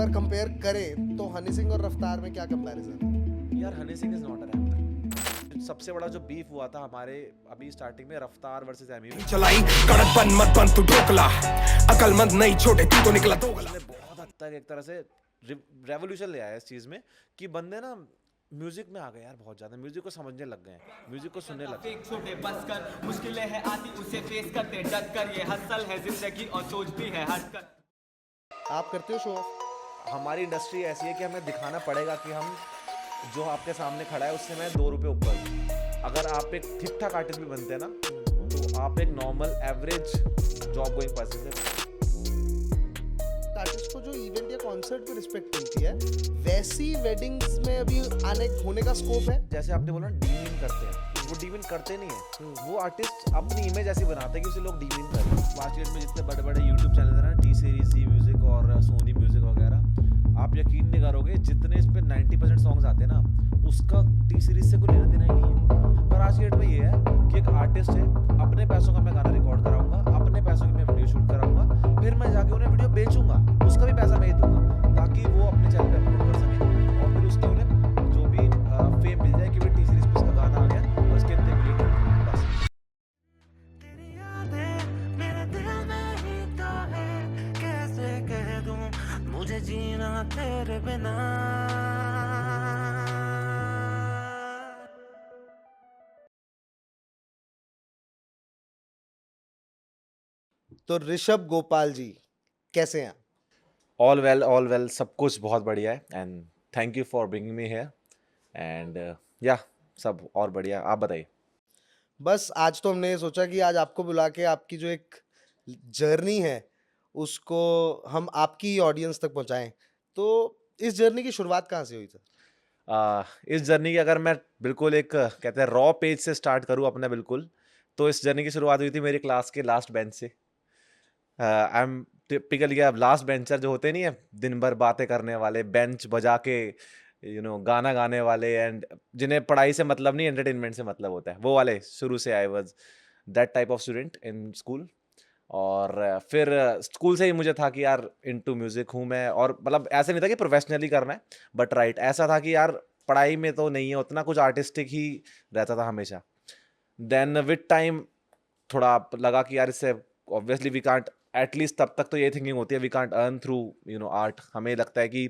बार compare करें तो हनी सिंह और रफ्तार में क्या कंपैरिजन है? यार Honey Singh is not a rapper. सबसे बड़ा जो बीफ हुआ था हमारे अभी स्टार्टिंग में रफ्तार वर्सेस एमी में, चलाई कड़क बन मत बन तू ढोकला अकलमंद नहीं छोटे तू तो निकला दोगला। उसने बहुत हद तक एक तरह से रेवोल्यूशन ले आया इस चीज में कि बंदे ना म्यूजिक में आ गए यार, बहुत ज्यादा म्यूजिक को समझने लग गए हैं, म्यूजिक को सुनने लग गए हैं। छोटे बस कर मुश्किलें है आती उसे फेस करते डट कर ये हसल है जिंदगी और सोचती है हट कर। आप करते हो शो ऑफ? हमारी इंडस्ट्री ऐसी है कि हमें दिखाना पड़ेगा कि हम जो आपके सामने खड़ा है उससे मैं 2 रुपए ऊपर हूं। अगर आप एक ठीक ठाक आर्टिस्ट भी बनते हैं ना, तो आप एक normal average job going person से। आर्टिस्ट को जो इवेंट या कॉन्सर्ट पे रिस्पेक्ट मिलती है, वैसी वेडिंग्स में अभी आने होने का स्कोप है? जैसे आपने बोला डीमीन करते हैं, वो डीमीन करते नहीं है, वो आर्टिस्ट अपनी इमेज ऐसी बनाते हैं कि उसे लोग डीमीन कर रहे हैं। आज के डेट में जितने बड़े बड़े यूट्यूब चैनल है ना, टी सीरीज, जी म्यूजिक और सोनी म्यूजिक वगैरह, आप यकीन नहीं करोगे जितने इस पे 90% सॉन्ग्स आते हैं ना, उसका टी सीरीज से कोई लेना देना ही नहीं है। पर आज के डेट में ये है कि एक आर्टिस्ट है, अपने पैसों का मैं गाना रिकॉर्ड कराऊंगा, अपने पैसों की मैं वीडियो शूट कराऊंगा, फिर मैं जाके उन्हें वीडियो बेचूंगा, उसका भी पैसा मैं ही दूंगा ताकि वो अपने चैनल पे अपलोड कर सके, और फिर उसके उन्हें जो भी फेम मिल जाए कि भाई टी सीरीज पे उसका गाना आ गया और उसके इतने मिलियन बस। तेरी यादें मेरे दिल में ही तो है कैसे कह दूं मुझे जीना तेरे बिना। तो ऋषभ गोपाल जी कैसे हैं? ऑल वेल, सब कुछ बहुत बढ़िया है and thank you for bringing me here and या सब और बढ़िया। आप बताइए। बस आज तो हमने सोचा कि आज आपको बुला के आपकी जो एक जर्नी है उसको हम आपकी ऑडियंस तक पहुंचाएं। तो इस जर्नी की शुरुआत कहाँ से हुई थी? इस जर्नी की अगर मैं बिल्कुल एक कहते हैं रॉ पेज से स्टार्ट करूँ अपना बिल्कुल, तो इस जर्नी की शुरुआत हुई थी मेरी क्लास के लास्ट बेंच से। I am typically last bencher जो होते नहीं है, दिन भर बातें करने वाले, बेंच बजा के गाना गाने वाले, एंड जिन्हें पढ़ाई से मतलब नहीं एंटरटेनमेंट से मतलब होता है, वो वाले शुरू से I was that type of student in school. और फिर स्कूल से ही मुझे था कि यार इनटू म्यूजिक हूँ मैं, और मतलब ऐसा नहीं था कि प्रोफेशनली करना है, बट राइट ऐसा था कि यार पढ़ाई में तो नहीं है उतना, कुछ आर्टिस्टिक ही रहता था हमेशा। देन विद टाइम थोड़ा लगा कि यार इससे ऑब्वियसली वी कांट, एटलीस्ट तब तक तो ये थिंकिंग होती है we can't earn through art. हमें लगता है कि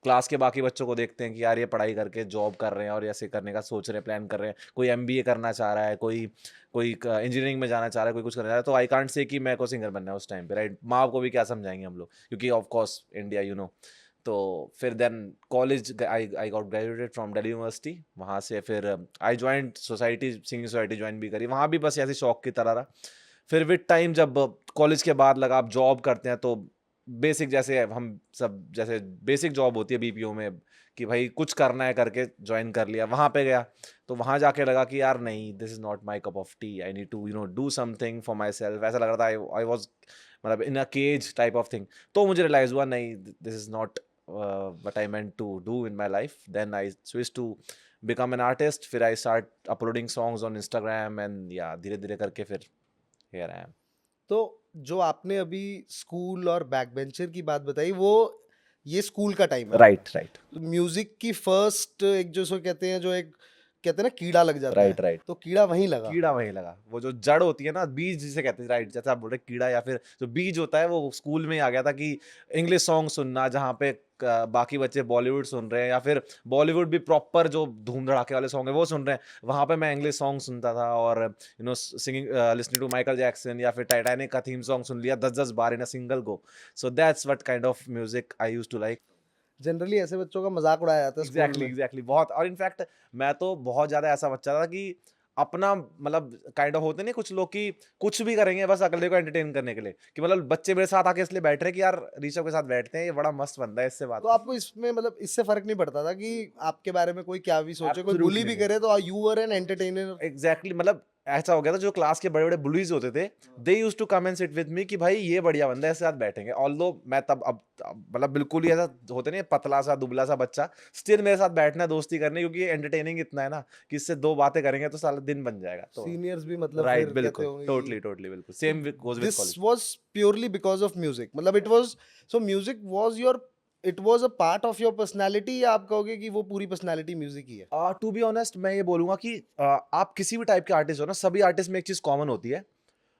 क्लास के बाकी बच्चों को देखते हैं कि यार ये पढ़ाई करके जॉब कर रहे हैं और ऐसे करने का सोच रहे हैं, प्लान कर रहे हैं, कोई एमबीए करना चाह रहा है, कोई कोई इंजीनियरिंग में जाना चाह रहा है, कोई कुछ करना चाह रहा है, तो आई कांट से कि मैं को सिंगर बनना है उस टाइम पे, राइट। माँ बाप को भी क्या समझाएंगे हम लोग, क्योंकि ऑफ कोर्स इंडिया तो फिर then college I got graduated from Delhi university. वहाँ से फिर I joined society, singing society join भी करी, वहाँ भी बस ऐसे शौक की तरह रहा। फिर विद टाइम जब कॉलेज के बाद लगा आप जॉब करते हैं, तो बेसिक जैसे हम सब जैसे बेसिक जॉब होती है बीपीओ में कि भाई कुछ करना है करके ज्वाइन कर लिया, वहाँ पे गया तो वहाँ जाके लगा कि यार नहीं, this is not my cup of tea, I need to do something for myself. ऐसा लग रहा था आई वॉज मतलब in a cage type of thing. तो मुझे रियलाइज हुआ नहीं, this is not what I meant to do in my life. Then I switched to become an artist. फिर I start uploading songs on Instagram and yeah, धीरे धीरे करके फिर here I am. तो जो आपने अभी स्कूल और बैक बेंचर की बात बताई, वो ये स्कूल का टाइम है। Right, right, तो म्यूजिक की फर्स्ट एक जो सो कहते हैं, जो एक कहते हैं ना कीड़ा लग जाता right, है, right. तो कीड़ा वहीं लगा। कीड़ा वहीं लगा, वो जो जड़ होती है ना, बीज जिसे कहते हैं, राइट, जैसे आप बोल रहे कीड़ा या फिर जो बीज होता है, वो स्कूल में ही आ गया था कि इंग्लिश सॉन्ग सुनना, जहाँ पे बाकी बच्चे बॉलीवुड सुन रहे हैं या फिर बॉलीवुड भी प्रॉपर जो धूम धड़ाके वाले सॉन्ग है वो सुन रहे हैं, वहाँ पे मैं इंग्लिश सॉन्ग सुनता था और singing listening to Michael Jackson या फिर टाइटैनिक का थीम सॉन्ग सुन लिया 10-10 बार in a single go. So that's what kind of music I used to like. Generally ऐसे बच्चों का मजाक उड़ाया जाता है स्कूल एग्जैक्टली में। एग्जैक्टली बहुत। और इनफैक्ट मैं तो बहुत ज्यादा ऐसा बच्चा था कि अपना मतलब काइंड ऑफ होते नहीं कुछ लोग कि कुछ भी करेंगे बस अगले को एंटरटेन करने के लिए, कि मतलब बच्चे मेरे साथ आके इसलिए बैठ रहे कि यार ऋषभ के साथ बैठते हैं, ये बड़ा मस्त बंदा है, इससे बात तो आपको इसमें मतलब इससे फर्क नहीं पड़ता था कि आपके बारे में कोई क्या भी सोचे, कोई बुली Absolutely भी नहीं। करे, तो you were an entertainer. Exactly मतलब ऐसा हो गया था, जो क्लास के बड़े बड़े बुलीज होते थे they used to come and sit with me कि भाई ये बढ़िया बंदा है, इसके साथ बैठेंगे। ऑल्दो मैं तब अब मतलब बिल्कुल ही ऐसा होते नहीं, पतला सा दुबला सा बच्चा, स्टिल मेरे साथ बैठना दोस्ती करने, क्योंकि एंटरटेनिंग इतना है ना कि इससे 2 बातें करेंगे तो सारा दिन बन जाएगा। तो सीनियर्स भी मतलब राइट, फिर कहते बिल्कुल, होंगे टोटली टोटली बिल्कुल same goes with this college. Was purely because of music, मतलब it was, so music was your it was a part of your personality या आप कहोगे कि वो पूरी पर्सनालिटी म्यूजिक ही है? टू बी ऑनेस्ट मैं ये बोलूंगा कि आप किसी भी टाइप के आर्टिस्ट हो ना, सभी आर्टिस्ट में एक चीज कॉमन होती है।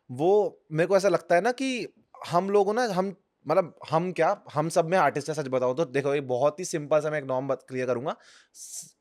वो मेरे को ऐसा लगता है ना कि हम लोगों ना हम मतलब हम क्या हम सब में आर्टिस्ट है। सच बताऊं तो देखो, ये बहुत ही सिंपल सा मैं एक नॉर्म क्लियर करूंगा।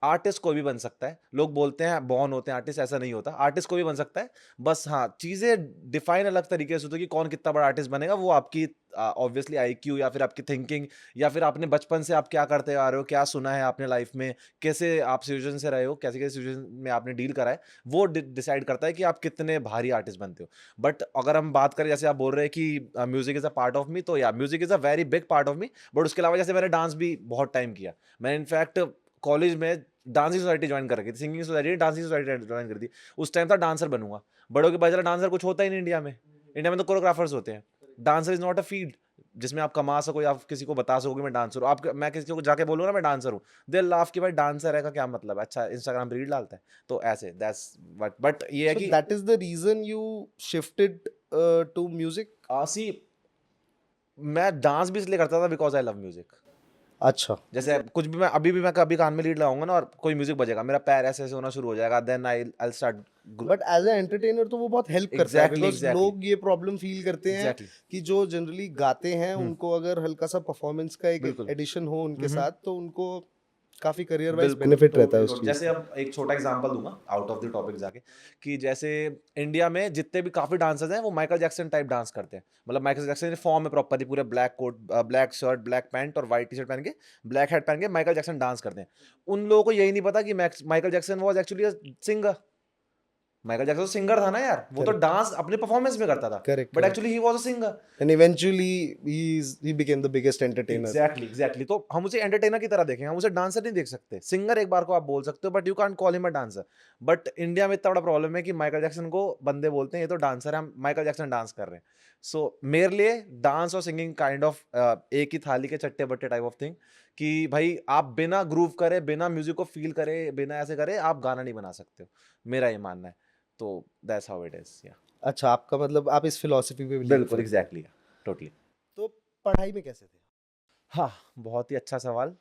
आर्टिस्ट कोई भी बन सकता है। लोग बोलते हैं बॉर्न होते हैं आर्टिस्ट, ऐसा नहीं होता। आर्टिस्ट कोई भी बन सकता है। बस हाँ, चीजें डिफाइन अलग तरीके से होती है कि कौन कितना बड़ा आर्टिस्ट बनेगा। वो आपकी ऑब्वियसली आईक्यू या फिर आपकी थिंकिंग या फिर आपने बचपन से आप क्या करते आ रहे हो, क्या सुना है आपने लाइफ में, कैसे आप सिचुएशन से रहे हो, कैसे कैसे सिचुएशन में आपने डील करा है, वो डिसाइड करता है कि आप कितने भारी आर्टिस्ट बनते हो। बट अगर हम बात करें, जैसे आप बोल रहे हैं कि music is a part of me, तो या music is a very big part of me. But उसके अलावा जैसे मैंने डांस भी बहुत टाइम किया। मैंने इनफैक्ट कॉलेज में डांसिंग सोसाइटी ज्वाइन कर रखी थी, singing society, dancing society join करी थी। उस टाइम था डांसर बनूंगा। बड़ों के बजाय डांसर कुछ होता ही नहीं इंडिया में। इंडिया में तो कोरियोग्राफर्स होते हैं। Dancer is not a field जिसमें आप कमा सको या आप किसी को बता सको कि मैं डांसर हूँ। आप मैं किसी को जाके बोलूँ ना मैं डांसर हूँ, दे लाफ कि भाई डांसर है का क्या मतलब है, अच्छा इंस्टाग्राम पे रील डालता है। तो ऐसे दैट्स बट ये है So कि that is the reason you shifted to music? सी मैं डांस भी इसलिए करता था बिकॉज आई लव म्यूजिक। अच्छा। जैसे कुछ भी मैं अभी भी मैं कभी कान में लीड लगाऊंगा ना और कोई म्यूजिक बजेगा, मेरा पैर ऐसे ऐसे होना शुरू हो जाएगा, then I start. But as a entertainer तो वो बहुत हेल्प करता है, एग्जैक्टली बिकॉज एग्जैक्टली लोग ये प्रॉब्लम फील करते हैं एग्जैक्टली कि जो जनरली गाते हैं हम्म उनको अगर हल्का सा परफॉर्मेंस का एक बिल्कुल एडिशन हो उनके हम्म साथ तो उनको काफी करियर वाइज बिल्कुल बेनिफिट रहता है totally, उस totally। चीज जैसे से। अब एक छोटा एग्जांपल दूंगा आउट ऑफ द टॉपिक जाके, कि जैसे इंडिया में जितने भी काफी डांसर्स हैं वो माइकल जैक्सन टाइप डांस करते हैं। मतलब माइकल जैक्सन फॉर्म में प्रॉपरली पूरे black coat, black shirt, black pant और वाइट टी शर्ट पहन के, ब्लैक हैट पहन के माइकल जैक्सन डांस करते हैं। उन लोगों को यही नहीं पता कि Michael Jackson was actually singer. Michael Jackson तो सिंगर था ना यार, वो तो करेक्ट डांस अपने परफॉर्मेंस में करता था। Correct but correct. Actually he was a singer. And eventually he became the biggest entertainer. Exactly exactly तो हम उसे एंटरटेनर की तरह देखें, हम उसे डांसर नहीं देख सकते। सिंगर एक बार को आप बोल सकते हो but you can't call him a dancer. But India में इतना बड़ा प्रॉब्लम है कि माइकल जैक्सन को बंदे बोलते हैं ये तो डांसर है, हम माइकल जैक्सन डांस कर रहे हैं। सो मेरे लिए डांस और सिंगिंग काइंड ऑफ एक ही थाली के चट्टे बट्टे टाइप ऑफ थिंग, कि भाई आप बिना ग्रूव करे, बिना म्यूजिक को फील करे, बिना ऐसे करे आप गाना नहीं बना सकते हो। मेरा ये मानना है। तो दैट्स हाउ इट इज। या अच्छा, आपका मतलब आप इस फिलॉसफी पे बिलीव बिल्कुल करते हैं। Exactly totally. तो पढ़ाई में कैसे थे? हाँ, बहुत ही अच्छा सवाल।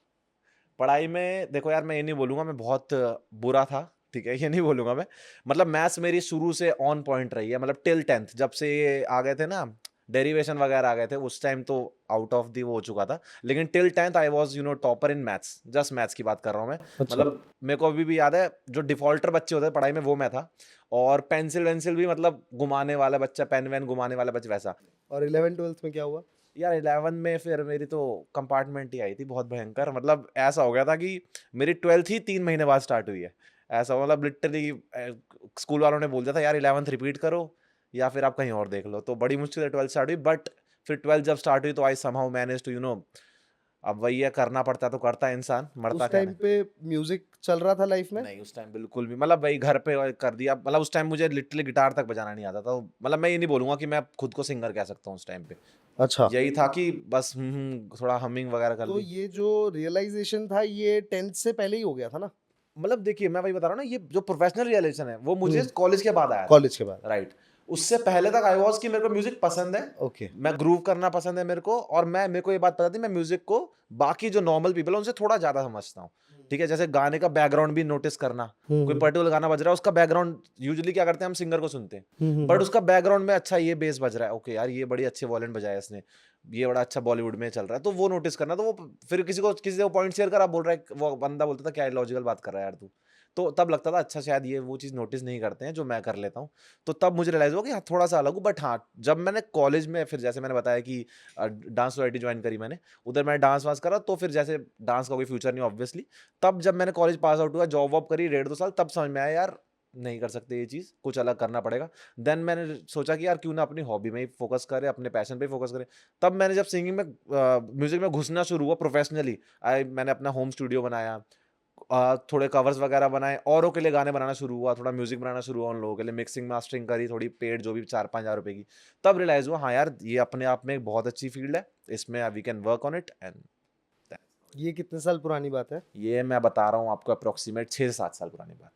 पढ़ाई में देखो यार, मैं ये नहीं बोलूंगा मैं बहुत बुरा था, ठीक है, ये नहीं बोलूंगा मैं। मतलब मैथ्स मेरी शुरू से ऑन पॉइंट रही है। मतलब टिल 10th जब से ये आ गए थे ना, डेरिवेशन वगैरह आ गए थे, उस टाइम तो आउट ऑफ दी वो हो चुका था। लेकिन till 10th I was topper in maths. Just maths की बात कर रहा हूँ मैं। अच्छा। मतलब मेरे को अभी भी याद है, जो डिफॉल्टर बच्चे होते हैं पढ़ाई में वो मैं था। और पेंसिल वेंसिल भी मतलब घुमाने वाला बच्चा, पेन वेन घुमाने वाला बच्चा, वैसा। और 11 12th में क्या हुआ? यार 11 में फिर मेरी तो कंपार्टमेंट ही आई थी बहुत भयंकर। मतलब ऐसा हो गया था कि मेरी 12th ही 3 महीने बाद स्टार्ट हुई है। ऐसा मतलब लिटरली स्कूल वालों ने बोल दिया था यार 11th रिपीट करो या फिर आप कहीं और देख लो। तो बड़ी मुश्किल से 12th स्टार्ट हुई। बट फिर 12th जब स्टार्ट हुई तो आई समहाउ मैनेज टू अब वही है, करना पड़ता है तो करता है इंसान, मरता उस क्या टाइम है। पे म्यूजिक चल रहा था लाइफ में? नहीं उस टाइम बिल्कुल भी, मतलब वही घर पे कर दिया। मतलब उस टाइम मुझे लिटरली गिटार तक बजाना नहीं आता था। मतलब मैं ये नहीं बोलूंगा कि मैं खुद को सिंगर कह सकता हूँ उस टाइम पे। अच्छा। यही था कि बस थोड़ा हमिंग वगैरह कर तो ली। ये जो रियलाइजेशन था ये 10th से पहले ही हो गया था ना? मतलब देखिए मैं वही बता रहा हूँ ना, ये जो प्रोफेशनल रियलाइजेशन है वो मुझे हम्म। कॉलेज के बाद आया था। कॉलेज के बाद? राइट। उससे पहले तक आई वाज कि मेरे को म्यूजिक पसंद है, ओके। मैं ग्रूव करना पसंद है मेरे को। और मेरे को ये बात पता थी मैं म्यूजिक को बाकी जो नॉर्मल पीपल है उनसे थोड़ा ज्यादा समझता हूँ। ठीक है, जैसे गाने का बैकग्राउंड भी नोटिस करना। कोई पर्टिकुलर गाना बज रहा है, उसका बैकग्राउंड यूजुअली क्या करते हैं हम सिंगर को सुनते हैं, बट उसका बैकग्राउंड में अच्छा ये बेस बज रहा है, ओके यार ये बड़ी अच्छे वॉयलिन बजाया इसने, ये बड़ा अच्छा बॉलीवुड में चल रहा है, तो वो नोटिस करना। तो वो फिर किसी से पॉइंट शेयर करा, बोल रहा है, वो बंदा बोलता था क्या लॉजिकल बात कर रहा है यार तू। तो तब लगता था अच्छा शायद ये वो चीज़ नोटिस नहीं करते हैं जो मैं कर लेता हूँ। तो तब मुझे रियलाइज हुआ कि हाँ थोड़ा सा अलग हूँ। बट हाँ, जब मैंने कॉलेज में फिर जैसे मैंने बताया कि डांस सोसाइटी ज्वाइन करी मैंने, उधर मैं डांस वांस करा, तो फिर जैसे डांस का कोई फ्यूचर नहीं ऑब्वियसली। तब जब मैंने कॉलेज पास आउट हुआ, जॉब वॉब करी 1.5-2 साल, तब समझ में आया यार नहीं कर सकते ये चीज़, कुछ अलग करना पड़ेगा। देन मैंने सोचा कि यार क्यों ना अपनी हॉबी में ही फोकस करें, अपने पैशन पे फोकस करें। तब मैंने जब सिंगिंग में म्यूजिक में घुसना शुरू हुआ प्रोफेशनली, मैंने अपना होम स्टूडियो बनाया, थोड़े कवर्स वगैरह बनाए, औरों के लिए गाने बनाना शुरू हुआ, थोड़ा म्यूजिक बनाना शुरू हुआ उन लोगों के लिए, मिक्सिंग मास्टरिंग करी, थोड़ी पेड जो भी 4-5 हज़ार रुपए की। तब रियलाइज हुआ हाँ यार ये अपने आप में एक बहुत अच्छी फील्ड है, इसमें we can work on it. And ये कितने साल पुरानी बात है? ये मैं बता रहा हूँ आपको अप्रोक्सीमेट 6 से 7 साल पुरानी बात।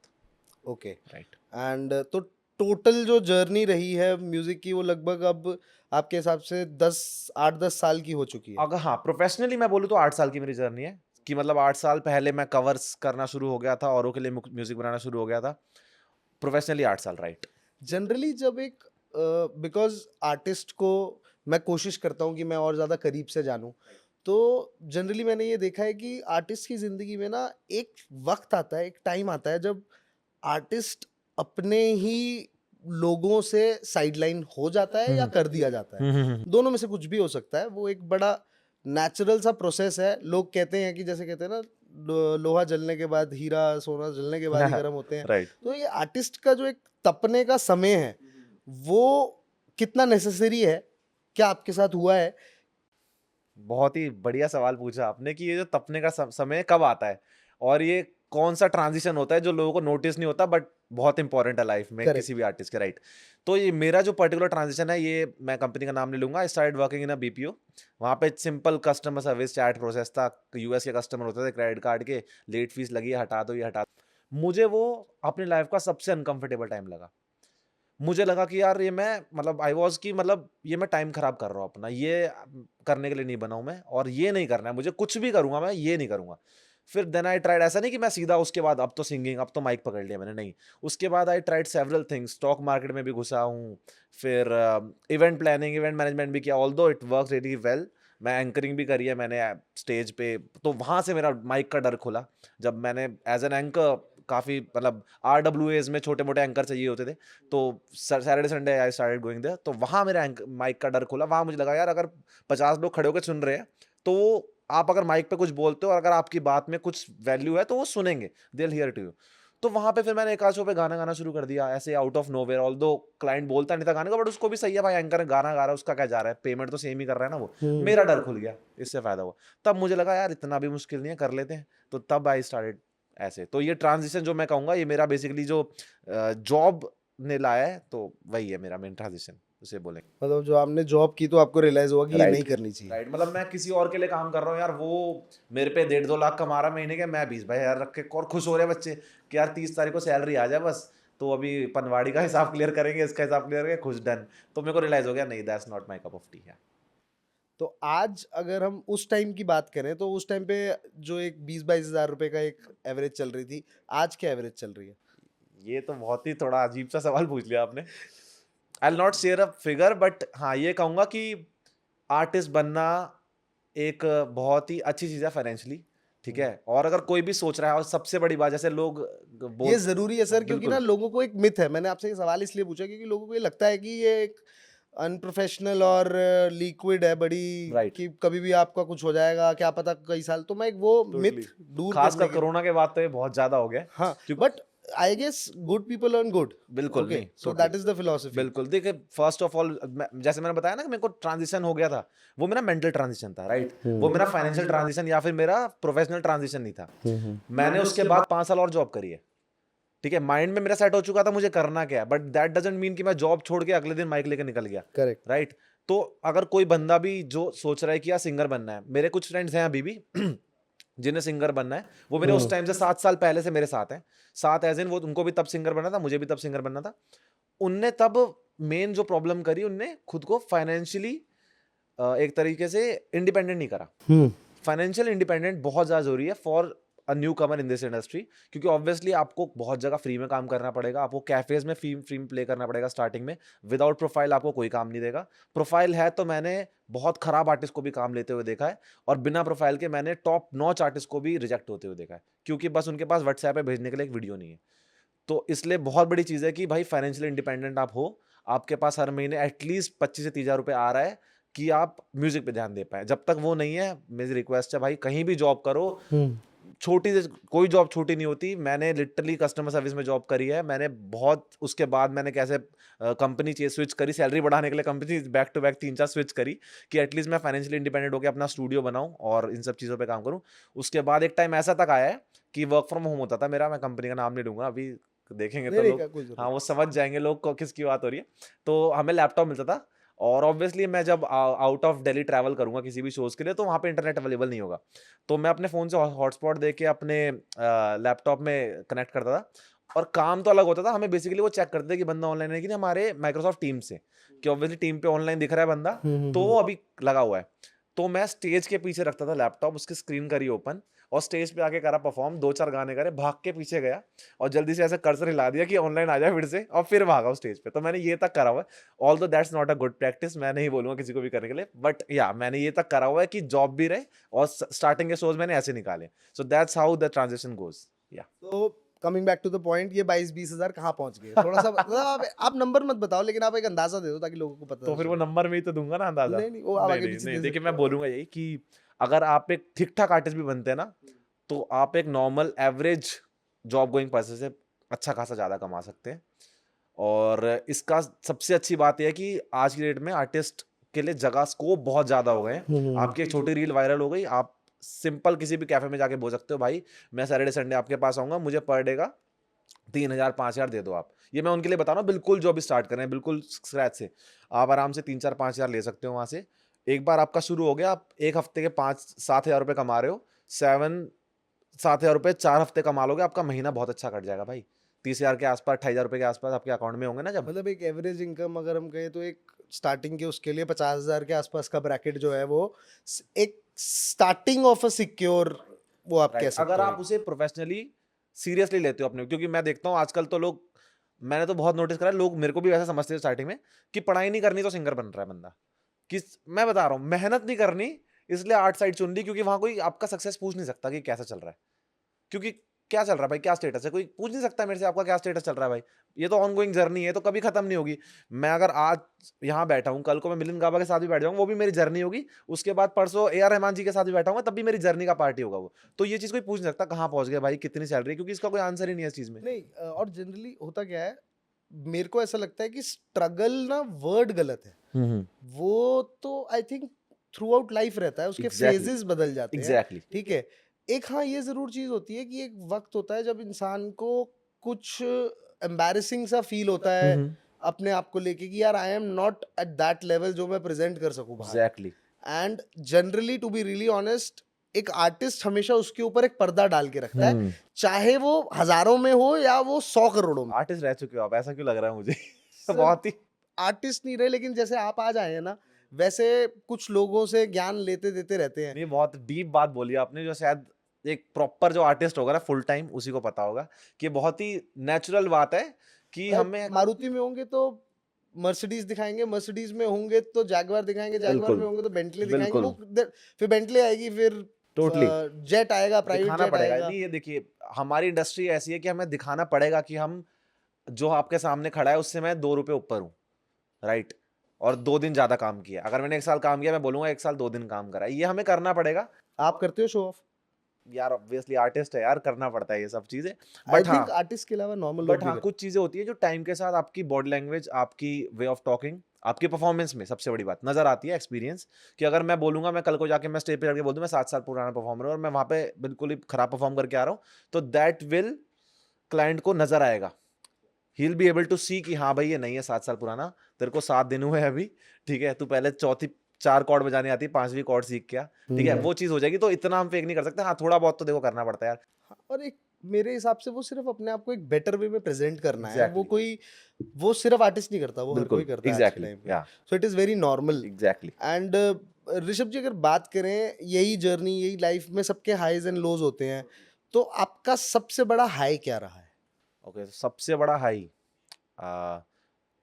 ओके। राइट। एंड तो टोटल जो जर्नी रही है म्यूजिक की वो लगभग अब आपके हिसाब से 8-10 साल की हो चुकी है। अगर हाँ प्रोफेशनली मैं बोलूँ तो 8 साल की मेरी जर्नी है कि मतलब 8 साल पहले मैं कवर्स करना शुरू हो गया था, औरों के लिए म्यूजिक बनाना शुरू हो गया था। प्रोफेशनली 8 साल, राइट। जनरली जब एक बिकॉज आर्टिस्ट को मैं कोशिश करता हूँ कि मैं और ज़्यादा करीब से जानूँ, तो जनरली मैंने ये देखा है कि आर्टिस्ट की ज़िंदगी में ना एक वक्त आता है, एक टाइम आता है जब आर्टिस्ट अपने ही लोगों से साइडलाइन हो जाता है या कर दिया जाता है। दोनों में से कुछ भी हो सकता है। वो एक बड़ा नेचुरल सा प्रोसेस है। लोग कहते हैं कि जैसे कहते हैं ना लोहा जलने के बाद हीरा, सोना जलने के बाद ही गर्म होते हैं। राइट। तो ये आर्टिस्ट का जो एक तपने का समय है वो कितना नेसेसरी है? क्या आपके साथ हुआ है? बहुत ही बढ़िया सवाल पूछा आपने कि ये जो तपने का समय कब आता है और ये कौन सा ट्रांजिशन होता है जो लोगों को नोटिस नहीं होता बट बहुत इंपॉर्टेंट है लाइफ में Correct. किसी भी आर्टिस्ट के, राइट। तो ये मेरा जो पर्टिकुलर ट्रांजिशन है, ये मैं कंपनी का नाम नहीं लूंगा, I started working in a BPO. वहाँ पे simple customer service chat process था। यूएस के कस्टमर होते थे, क्रेडिट कार्ड के लेट फीस लगी है, हटा दो, ये हटा दो। मुझे वो अपनी लाइफ का सबसे अनकंफर्टेबल टाइम लगा। मुझे लगा कि यार ये मैं मतलब आई वाज की मतलब ये मैं टाइम खराब कर रहा हूँ अपना, ये करने के लिए नहीं बना हूं मैं, और ये नहीं करना है मुझे, कुछ भी करूंगा मैं ये नहीं करूंगा। फिर देन आई ट्राइड, ऐसा नहीं कि मैं सीधा उसके बाद अब तो सिंगिंग, अब तो माइक पकड़ लिया मैंने, नहीं। उसके बाद I tried several things, stock market में भी घुसा हूँ, फिर इवेंट प्लानिंग, इवेंट मैनेजमेंट भी किया, although it works really well. मैं एंकरिंग भी करी है मैंने स्टेज पे, तो वहां से मेरा माइक का डर खुला जब मैंने एज एन एंकर काफी मतलब RWAs में छोटे मोटे एंकर चाहिए होते थे, तो Saturday Sunday I started going there. तो वहां मेरा माइक का डर खुला। वहां मुझे लगा यार अगर 50 लोग खड़े होकर सुन रहे हैं तो आप अगर माइक पे कुछ बोलते हो और अगर आपकी बात में कुछ वैल्यू है तो वो सुनेंगे, they will hear to you. तो वहां पे फिर मैंने एक आध शो पे गाना गाना शुरू कर दिया ऐसे out of nowhere, although client बोलता नहीं था गाने का, बट उसको भी सही है भाई, एंकर गाना गा रहा है, उसका क्या जा रहा है, पेमेंट तो सेम ही कर रहा है ना वो। मेरा डर खुल गया, इससे फायदा हुआ। तब मुझे लगा यार इतना भी मुश्किल नहीं है, कर लेते हैं। तो तब आई स्टार्टेड ऐसे। तो ये ट्रांजिशन जो मैं कहूंगा ये मेरा बेसिकली जो जॉब ने लाया है, तो वही है मेरा मेन ट्रांजिशन, उसे बोलेंगे। मतलब जो आपने जॉब की तो आपको रियलाइज हुआ कि ये Right. नहीं करनी चाहिए। राइट, मतलब मैं किसी और के लिए काम कर रहा हूँ यार, वो मेरे पे 1.5-2 लाख कमा रहा महीने के, मैं 20,000 रख के, और खुश हो रहे हैं बच्चे कि यार 30 तारीख को सैलरी आ जाए बस, तो अभी पनवाड़ी का हिसाब क्लियर करेंगे, इसका हिसाब क्लियर करेंगे, खुश, डन। तो मेरे को रियलाइज हो गया नहीं, that's not my cup of T है। तो आज अगर हम उस टाइम की बात करें तो उस टाइम पे जो एक 20-22 हज़ार रुपए का एक एवरेज चल रही थी, आज क्या एवरेज चल रही है? ये तो बहुत ही थोड़ा अजीब सा सवाल पूछ लिया आपने। आई will not share a figure, but हाँ ये कहूंगा कि आर्टिस्ट बनना एक बहुत ही अच्छी चीज है फाइनेंशियली, ठीक है। और अगर कोई भी सोच रहा है, और सबसे बड़ी बात जैसे लोग ये जरूरी है सर, क्योंकि बिल्कुल। ना लोगों को एक मिथ है। मैंने आपसे ये सवाल इसलिए पूछा क्योंकि लोगों को ये लगता है कि ये एक अनप्रोफेशनल और लिक्विड है बड़ी, Right. कि कभी भी आपका कुछ हो जाएगा, क्या पता कई साल। तो मैं एक वो Totally. मिथ दूर खासकर करने के, कोरोना के बाद तो ये बहुत ज्यादा हो गया। हाँ, क्योंकि- but I guess good people earn good. बिल्कुल ओके, नहीं, so totally. That is the philosophy. बिल्कुल, देखिए फर्स्ट ऑफ ऑल जैसे मैंने बताया ना कि मेरे को ट्रांजिशन हो गया था, वो मेरा मेंटल ट्रांजिशन था, राइट। वो मेरा फाइनेंशियल ट्रांजिशन या फिर मेरा प्रोफेशनल ट्रांजिशन नहीं था। मैंने उसके बाद 5 साल और जॉब करी है, ठीक है। माइंड में मेरा सेट हो चुका था मुझे करना क्या है, बट दैट डजंट मीन कि मैं जॉब छोड़ के अगले दिन माइक लेके निकल गया, करेक्ट। राइट। तो अगर कोई बंदा भी जो सोच रहा है कि यार सिंगर बनना है, मेरे कुछ फ्रेंड्स हैं अभी भी जिन्हें सिंगर बनना है, वो मेरे उस टाइम से 7 साल पहले से मेरे साथ हैं। 7 एज इन वो, उनको भी तब सिंगर बनना था, मुझे भी तब सिंगर बनना था। उनने तब मेन जो प्रॉब्लम करी, उनने खुद को फाइनेंशियली एक तरीके से इंडिपेंडेंट नहीं करा। फाइनेंशियल इंडिपेंडेंट बहुत ज्यादा जरूरी है for a new Qamar in this industry, क्योंकि ऑब्वियसली आपको बहुत जगह फ्री में काम करना पड़ेगा, आपको कैफेज में फ्री प्ले करना पड़ेगा स्टार्टिंग में। विदाउट प्रोफाइल आपको कोई काम नहीं देगा। प्रोफाइल है तो मैंने बहुत खराब आर्टिस्ट को भी काम लेते हुए देखा है, और बिना प्रोफाइल के मैंने टॉप नॉच आर्टिस्ट को भी रिजेक्ट होते हुए देखा है, क्योंकि बस उनके पास व्हाट्सएप पे भेजने के लिए एक वीडियो नहीं है। तो इसलिए बहुत बड़ी चीज है कि भाई फाइनेंशियल इंडिपेंडेंट आप हो, आपके पास हर महीने एटलीस्ट 25 से 30 हज़ार रुपए आ रहा है कि आप म्यूजिक पे ध्यान दे पाए। जब तक वो नहीं है, मेरी रिक्वेस्ट है भाई कहीं भी जॉब करो, छोटी से कोई जॉब छोटी नहीं होती। मैंने लिटरली कस्टमर सर्विस में जॉब करी है, मैंने बहुत, उसके बाद मैंने कैसे कंपनी स्विच करी, सैलरी बढ़ाने के लिए company back to back 3-4 switch करी कि एटलीस्ट मैं फाइनेंशियली इंडिपेंडेंट होकर अपना स्टूडियो बनाऊं और इन सब चीज़ों पे काम करूं। उसके बाद एक टाइम ऐसा तक आया है कि वर्क फ्रॉम होम होता था मेरा, मैं कंपनी का नाम नहीं लूंगा, अभी देखेंगे तो लोग, हाँ वो समझ जाएंगे लोग को किसकी बात हो रही है। तो हमें लैपटॉप मिलता था, और ऑब्वियसली मैं जब आउट ऑफ दिल्ली ट्रैवल करूंगा किसी भी शोज के लिए, तो वहाँ पे इंटरनेट अवेलेबल नहीं होगा, तो मैं अपने फ़ोन से हॉटस्पॉट दे के अपने लैपटॉप में कनेक्ट करता था, और काम तो अलग होता था, हमें बेसिकली वो चेक करते थे कि बंदा ऑनलाइन है कि नहीं, हमारे माइक्रोसॉफ्ट टीम से, कि ऑब्वियसली टीम पे ऑनलाइन दिख रहा है बंदा, तो वो अभी लगा हुआ है। तो मैं स्टेज के पीछे रखता था लैपटॉप, उसकी स्क्रीन करी ओपन, और स्टेज पे आके करा परफॉर्म, 2-4 गाने करे, भाग के पीछे गया और जल्दी से ऐसे कर्सर हिला दिया कि ऑनलाइन आ जाए फिर से, और फिर भागा स्टेज पे। तो मैंने ये तक करा हुआ है। Although that's not a good practice, मैं नहीं बोलूंगा किसी को भी करने के लिए, बट या मैंने ये तक करा हुआ है कि जॉब भी रहे और स्टार्टिंग के शोज मैंने ऐसे निकाले। So that's how the transition goes. या तो coming back to the point, ये 22-20 हजार कहाँ पहुंच गए? थोड़ा सा मतलब आप नंबर मत बताओ, लेकिन आप एक अंदाजा दे दो ताकि लोगों को पता तो फिर वो नंबर में ही तो दूंगा ना अंदाजा। नहीं नहीं, वो आप आगे नहीं पीछे नहीं, दे देखिए सकते मैं हो। बोलूंगा यही कि अगर आप एक ठीक ठाक आर्टिस्ट भी बनते हैं ना, तो आप एक normal average job going person से अच्छा खासा ज्यादा कमा सकते हैं। और इसका सबसे अच्छी बात यह है कि आज की डेट में आर्टिस्ट के लिए जगह स्कोप बहुत ज्यादा हो गए हैं। आपकी एक छोटी रील वायरल हो गई, आप सिंपल किसी भी कैफे में जाके बोल सकते हो, भाई मैं सैटरडे संडे आपके पास आऊंगा, मुझे पर डे का 3,000 5,000 दे दो आप। ये मैं उनके लिए बता रहा हूँ, बिल्कुल जो अभी स्टार्ट कर रहे हैं, बिल्कुल स्क्रैच से आप आराम से 3-4 5,000 ले सकते हो वहां से। एक बार आपका शुरू हो गया, आप एक हफ्ते के 5-7 हजार रुपए कमा रहे हो, 7 हजार रुपए 4 हफ्ते कमा लोगे, आपका महीना बहुत अच्छा कट जाएगा भाई। 30,000 के आसपास, 28,000 रुपए के आसपास आपके अकाउंट में होंगे ना जब। मतलब एक एवरेज इनकम अगर हम कहें तो एक स्टार्टिंग के उसके लिए 50,000 के आसपास का ब्रैकेट जो है वो एक स्टार्टिंग ऑफ अ सिक्योर, वो आप कह Right. सकते अगर हो। आप उसे प्रोफेशनली सीरियसली लेते हो अपने, क्योंकि मैं देखता हूँ आजकल तो लोग, मैंने तो बहुत नोटिस करा है, लोग मेरे को भी वैसा समझते थे स्टार्टिंग में कि पढ़ाई नहीं करनी तो सिंगर बन रहा है बंदा। कि मैं बता रहा हूँ, मेहनत नहीं करनी इसलिए आर्ट साइड चुन ली, क्योंकि वहां कोई आपका सक्सेस पूछ नहीं सकता कि कैसा चल रहा है। क्योंकि क्या चल रहा है भाई, क्या स्टेटस है, कोई पूछ नहीं सकता मेरे से आपका क्या स्टेटस चल रहा है भाई। ये तो ऑनगोइंग जर्नी है, तो कभी खत्म नहीं होगी। मैं अगर आज यहाँ बैठा हूँ, कल को मैं मिलिंद गाबा के साथ भी बैठ जाऊंगा, वो भी मेरी जर्नी होगी। उसके बाद परसों AR रहमान जी के साथ भी बैठा हूँ, तब भी मेरी जर्नी का पार्टी होगा वो। तो ये चीज कोई पूछ नहीं सकता कहाँ पहुंच गया भाई, कितनी सैलरी, क्योंकि इसका कोई आंसर ही नहीं है इस चीज में। नहीं और जनरली होता क्या है, मेरे को ऐसा लगता है कि स्ट्रगल ना वर्ड गलत है। वो तो I think through out life रहता है, उसके Exactly. फेजेस बदल जाते हैं। एग्जैक्टली। ठीक है, एक हाँ ये जरूर चीज होती है कि एक वक्त होता है जब इंसान को कुछ एम्बैरेसिंग सा फील होता है अपने आप को लेके कि यार I am not at that level जो मैं प्रेजेंट कर सकूं बाहर। Exactly. And generally to be really honest, एक आर्टिस्ट हमेशा उसके ऊपर एक पर्दा डाल के रखता है, चाहे वो हजारों में हो या वो 100 करोड़ों में। आर्टिस्ट रह चुके हो आप, ऐसा क्यों लग रहा है मुझे? सर, बहुत ही आर्टिस्ट नहीं रहे, लेकिन जैसे आप आज आए हैं ना, वैसे कुछ लोगों से ज्ञान लेते देते रहते हैं। नहीं, बहुत डीप बात बोली आपने, जो शायद एक प्रॉपर जो आर्टिस्ट होगा ना फुल टाइम, उसी को पता होगा कि बहुत ही नेचुरल बात है कि भाई, हमें मारुति में होंगे तो मर्सिडीज दिखाएंगे, मर्सिडीज में होंगे तो जैगवार दिखाएंगे, जैगवार बिल्कुल, में होंगे तो बेंटली दिखाएंगे, बिल्कुल। वो फिर बेंटली आएगी, फिर टोटली जेट आएगा, प्राइवेट दिखाना जेट पड़ेगा। आएगा। नहीं, ये देखिए हमारी इंडस्ट्री ऐसी है कि हमें दिखाना पड़ेगा कि हम, जो आपके सामने खड़ा है उससे मैं 2 रुपए ऊपर हूँ, राइट, और 2 दिन ज्यादा काम किया। अगर मैंने 1 साल काम किया, मैं बोलूंगा 1 साल 2 दिन काम करा, ये हमें करना पड़ेगा। आप करते हो शो ऑफ? यार ऑब्वियसली आर्टिस्ट है यार, करना पड़ता है ये सब चीजें। आई बट हाँ, थिंक आर्टिस्ट के अलावा नॉर्मल लोग बट भी हाँ करते कुछ चीजें होती है जो टाइम के साथ आपकी बॉडी लैंग्वेज, आपकी वे ऑफ टॉकिंग, आपकी परफॉर्मेंस में सबसे बड़ी बात नजर आती है, एक्सपीरियंस। कि अगर मैं बोलूंगा, मैं कल को जाके मैं स्टेज पे जाके बोल दूं मैं 7 साल पुराना परफॉर्मर हूं और मैं वहां पे बिल्कुल ही खराब परफॉर्म करके आ रहा हूँ, तो दैट विल क्लाइंट को नजर आएगा। He will be able to see कि हाँ भाई ये नहीं है 7 साल पुराना, तेरे को 7 दिन हुए हैं अभी, ठीक है, तू पहले चौथी 4 कॉर्ड बजाने आती, 5वीं कॉर्ड सीख गया, ठीक है, वो चीज हो जाएगी। तो इतना हम फेक नहीं कर सकते। हाँ, थोड़ा बहुत तो देखो करना पड़ता है यार। हैं। और एक मेरे हिसाब से वो सिर्फ अपने आप को एक बेटर वे में प्रेजेंट करना है। Exactly. वो कोई, वो सिर्फ आर्टिस्ट नहीं करता, वो हर कोई करता है आज के एग्जैक्टली, टाइम पे। या so it is very normal. Exactly. And Rishabh ji, अगर बात करें यही जर्नी, यही लाइफ में सबके हाईज एंड लोज होते हैं, तो आपका सबसे बड़ा हाई क्या रहा है? ओके, सबसे बड़ा हाई,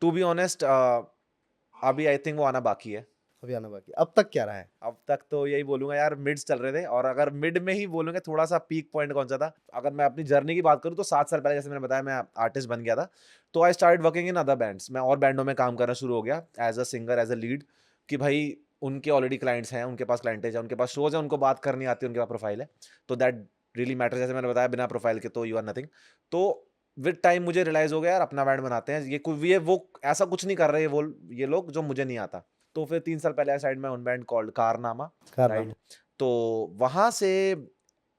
टू बी ऑनेस्ट, अभी आई थिंक वो आना बाकी है। अभी आना बाकी, अब तक क्या रहा है? अब तक तो यही बोलूंगा यार, मिड्स चल रहे थे, और अगर मिड में ही बोलूंगा थोड़ा सा पीक पॉइंट कौन सा था, अगर मैं अपनी जर्नी की बात करूं तो 7 साल पहले, जैसे मैंने बताया, मैं आर्टिस्ट बन गया था, तो I start working in other bands. मैं और बैंडों में काम करना शुरू हो गया as a singer, as a lead, कि भाई उनके ऑलरेडी क्लाइंट्स हैं, उनके पास क्लाइंटेज है, उनके पास शोज है, उनको बात करनी आती है, उनके पास प्रोफाइल है, तो दैट रियली मैटर। जैसे मैंने बताया, बिना प्रोफाइल के तो यू आर नथिंग। तो विद टाइम मुझे रियलाइज हो गया यार, अपना बैंड बनाते हैं, ये वो ऐसा कुछ नहीं कर रहे ये लोग जो मुझे नहीं आता। तो फिर 3 साल पहले I side my own band called Karnama, right. तो वहां से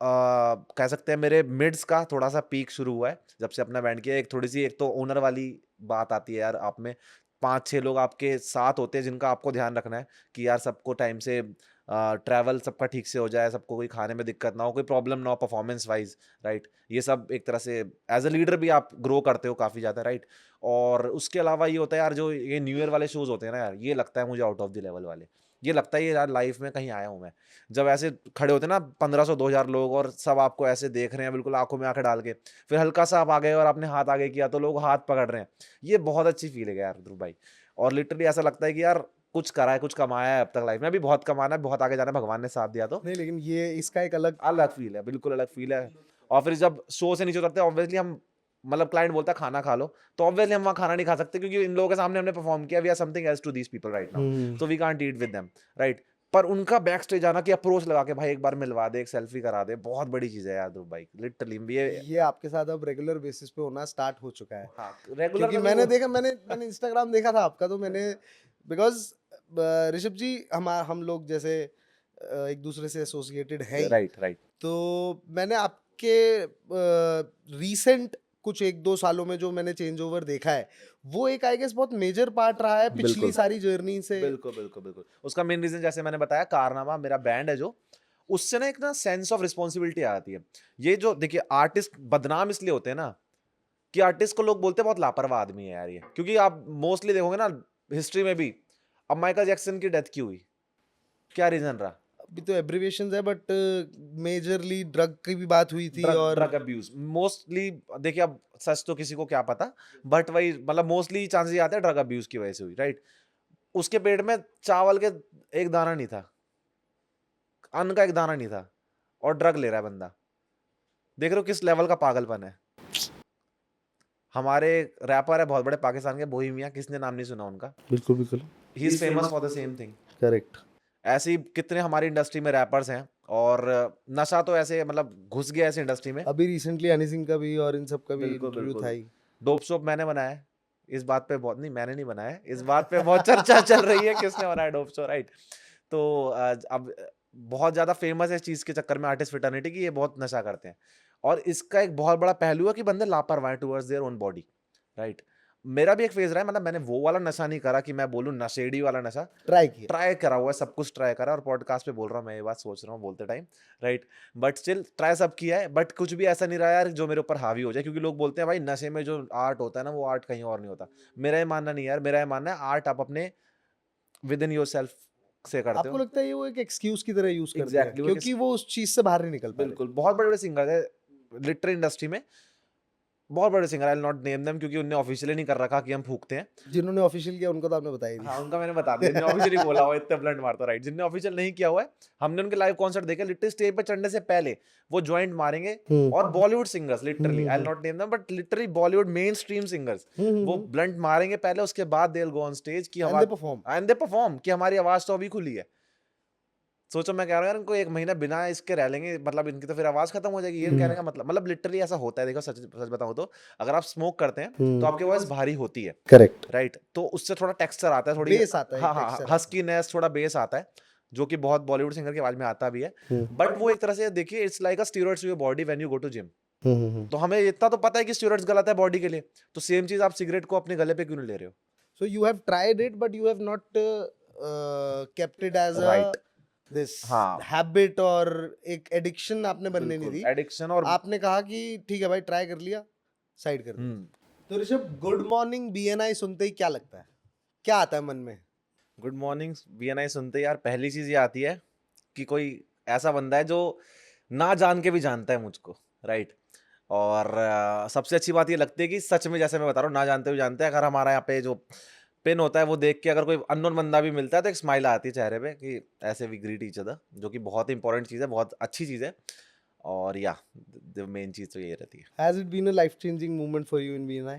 कह सकते हैं मेरे मिड्स का थोड़ा सा पीक शुरू हुआ है जब से अपना बैंड किया। एक थोड़ी सी, एक तो ओनर वाली बात आती है यार, आप में 5-6 लोग आपके साथ होते हैं जिनका आपको ध्यान रखना है कि यार सबको टाइम से ट्रैवल सबका ठीक से हो जाए, सबको कोई खाने में दिक्कत ना हो, कोई प्रॉब्लम ना हो परफॉर्मेंस वाइज, राइट। ये सब एक तरह से एज अ लीडर भी आप ग्रो करते हो काफ़ी ज़्यादा, राइट। और उसके अलावा ये होता है यार, जो ये न्यू ईयर वाले शोज़ होते हैं ना यार, ये लगता है मुझे आउट ऑफ द लेवल वाले। ये लगता है ये यार लाइफ में कहीं आया हूँ मैं। जब ऐसे खड़े होते हैं ना 1500-2000 लोग और सब आपको ऐसे देख रहे हैं बिल्कुल आंखों में आंखें डाल के, फिर हल्का सा आप आ गए और आपने हाथ आगे किया तो लोग हाथ पकड़ रहे हैं, ये बहुत अच्छी फील है यार ध्रुव भाई। और लिटरली ऐसा लगता है कि यार कुछ करा है, कुछ कमाया है अब तक लाइफ में, अभी बहुत कमाना है, बहुत आगे जाना है, भगवान ने साथ दिया तो नहीं, लेकिन ये इसका एक अलग अलग फील है, बिल्कुल अलग फील है। और फिर जब शो से नीचे उतरते हैं ऑब्वियसली हम, मतलब क्लाइंट बोलता है खाना खा लो, तो ऑब्वियसली हम वहाँ खाना नहीं खा सकते क्योंकि इन लोगों के सामने हमने परफॉर्म किया, we are something else to these people right now, so we can't eat with them, right. पर उनका बैक स्टेज आना कि अप्रोच लगा के भाई एक बार मिलवा दे, एक सेल्फी करा दे, बहुत बड़ी चीज है यार ध्रुव भाई, लिटरली ये आपके साथ अब रेगुलर बेसिस पे होना स्टार्ट हो चुका है। हाँ रेगुलर क्योंकि मैंने देखा, मैंने इंस्टाग्राम देखा था आपका, तो मैंने बिकॉज ऋषभ जी हम लोग जैसे एक दूसरे से एसोसिएटेड है ही, राइट राइट तो मैंने आपके रीसेंट कुछ 1-2 सालों में जो मैंने चेंज ओवर देखा है, वो एक आई गेस बहुत मेजर पार्ट रहा है पिछली बिल्कुल। सारी जर्नी से। बिल्कुल बिल्कुल बिल्कुल। उसका मेन रीजन जैसे मैंने बताया, कारनामा मेरा बैंड है जो, उससे ना एक ना सेंस ऑफ रिस्पॉन्सिबिलिटी आती है। ये जो देखिए आर्टिस्ट बदनाम इसलिए होते हैं ना कि आर्टिस्ट को लोग बोलते हैं बहुत लापरवाह आदमी है यार ये, क्योंकि आप मोस्टली देखोगे ना हिस्ट्री में भी, अब माइकल जैक्सन की डेथ क्यों हुई, क्या रीजन रहा? अभी तो एब्रिविएशंस है, बट मेजरली ड्रग की भी बात हुई थी और ड्रग अब्यूज मोस्टली। देखिए अब सच तो किसी को क्या पता, बट वही मतलब मोस्टली चांसेस आते हैं ड्रग अब्यूज की वजह से हुई, राइट। उसके पेट में चावल के एक दाना नहीं था, अन्न का एक दाना नहीं था, और ड्रग ले रहा है बंदा। देख रहे हो किस लेवल का पागलपन है। हमारे रैपर है बहुत बड़े पाकिस्तान के, बोहेमिया, किसने नाम नहीं सुना उनका? बिल्कुल बिल्कुल he is famous for the same thing. Correct. ऐसे ही कितने हमारी इंडस्ट्री में रैपर्स हैं, और नशा तो ऐसे मतलब घुस गया ऐसे इंडस्ट्री में। अभी रिसेंटली हनी सिंह का भी और इन सब का भी बिल्कुल, इंटरव्यू बिल्कुल। था ही। डोप सोप मैंने बनाया है, इस बात पे बहुत नहीं, मैंने नहीं बनाया है, इस बात पे बहुत चर्चा चल रही है किसने बनाया डोप सोप, राइट। तो अब बहुत ज्यादा फेमस है इस चीज के चक्कर में आर्टिस्ट फ्रेटर्निटी की, ये बहुत नशा करते हैं। और इसका एक बहुत बड़ा पहलू है कि बंदे लापरवाह towards their own body, right. मेरा भी एक फेज रहा है, मतलब मैंने वो वाला नशा नहीं करा कि मैं बोलूं नशेड़ी वाला नशा, ट्राई किया। ट्राई करा हुआ है, सब कुछ ट्राई करा, और पॉडकास्ट पे बोल रहा हूँ मैं ये बात, सोच रहा हूँ बोलते time, right. But still try सब किया है, बट कुछ भी ऐसा नहीं रहा यार जो मेरे ऊपर हावी हो जाए, क्योंकि लोग बोलते हैं भाई नशे में जो आर्ट होता है ना वो आर्ट कहीं और नहीं होता। मेरा ये मानना नहीं है यार, मेरा ये मानना है आर्ट आप अपने विद इन योर सेल्फ से करते आपको हो। लगता है ये वो एक एक्सक्यूज की तरह यूज करते हैं Exactly, वो क्योंकि वो उस चीज से बाहर नहीं निकल पा रहे। बिल्कुल, बहुत बड़े बड़े सिंगर है लिटरेरी इंडस्ट्री में, बहुत बड़े singer, I will not name them क्योंकि उनने ऑफिशियली नहीं कर रखा कि हम फूकते हैं। जिन्होंने ऑफिशियल किया उनको तो आपने बताया ही हाँ, उनका मैंने बता दिया, जिनने ऑफिशियली बोला हुआ है, इतने ब्लंट मारता, राइट। जिनने ऑफिशियल नहीं किया हुआ है, हमने उनके लाइव कॉन्सर्ट देखे, लिटरली स्टेज पे चढ़ने से पहले वो जॉइंट मारेंगे, नहीं। और Bollywood singers literally, I will not name them, but literally Bollywood main stream singers, वो ब्लंट मारेंगे पहले, उसके बाद they will go on stage कि And they perform. And they perform कि हमारी आवाज तो अभी खुली है। सोचो, मैं कह रहा हूँ यार इनको एक महीना बिना इसके रह लेंगे, मतलब इनकी तो फिर आवाज खत्म हो जाएगी, ये कहने का मतलब लिटरली ऐसा होता है। देखो सच सच बताऊं तो अगर आप स्मोक करते हैं तो आपकी वॉइस भारी होती है, करेक्ट। राइट, तो उससे थोड़ा टेक्सचर आता है, थोड़ी Bass आता है, हाँ एक हाँ texture हस्कीनेस, थोड़ा बेस आता है, जो कि बहुत बॉलीवुड सिंगर की आवाज में आता भी है। बट वो एक तरह से देखिए it's like a steroids to your body when you go to gym. तो हमें इतना तो पता है कि स्टीरॉइड्स गलत है बॉडी के लिए, तो सेम चीज आप सिगरेट को अपने गले पे क्यों नहीं ले रहे हो? So you have tried it, but you have not kept it as a Right. this हाँ। habit और एक एडिक्शन आपने बनने नहीं दी। एडिक्शन और आपने कहा कि ठीक है भाई, ट्राई कर लिया, साइड कर दिया। तो ऋषभ, गुड मॉर्निंग BNI सुनते ही क्या लगता है, क्या आता है मन में? गुड मॉर्निंग BNI सुनते यार पहली चीज ये आती है कि कोई ऐसा बंदा है जो ना जान के भी जानता है मुझको, राइट। और सबसे अच्छी बात ये लगती है कि सच में, जैसे मैं बता रहा हूँ, ना जानते हुए जानते हैं। अगर हमारा यहाँ पे जो पिन होता है वो देख के अगर कोई अननोन बंदा भी मिलता है तो एक स्माइल आती है चेहरे पे कि ऐसे वी ग्रीट ईच अदर, जो कि बहुत इंपॉर्टेंट चीज़ है, बहुत अच्छी चीज़ है। और या मेन चीज़ तो ये रहती है। Has it been a life changing moment for you in BNI?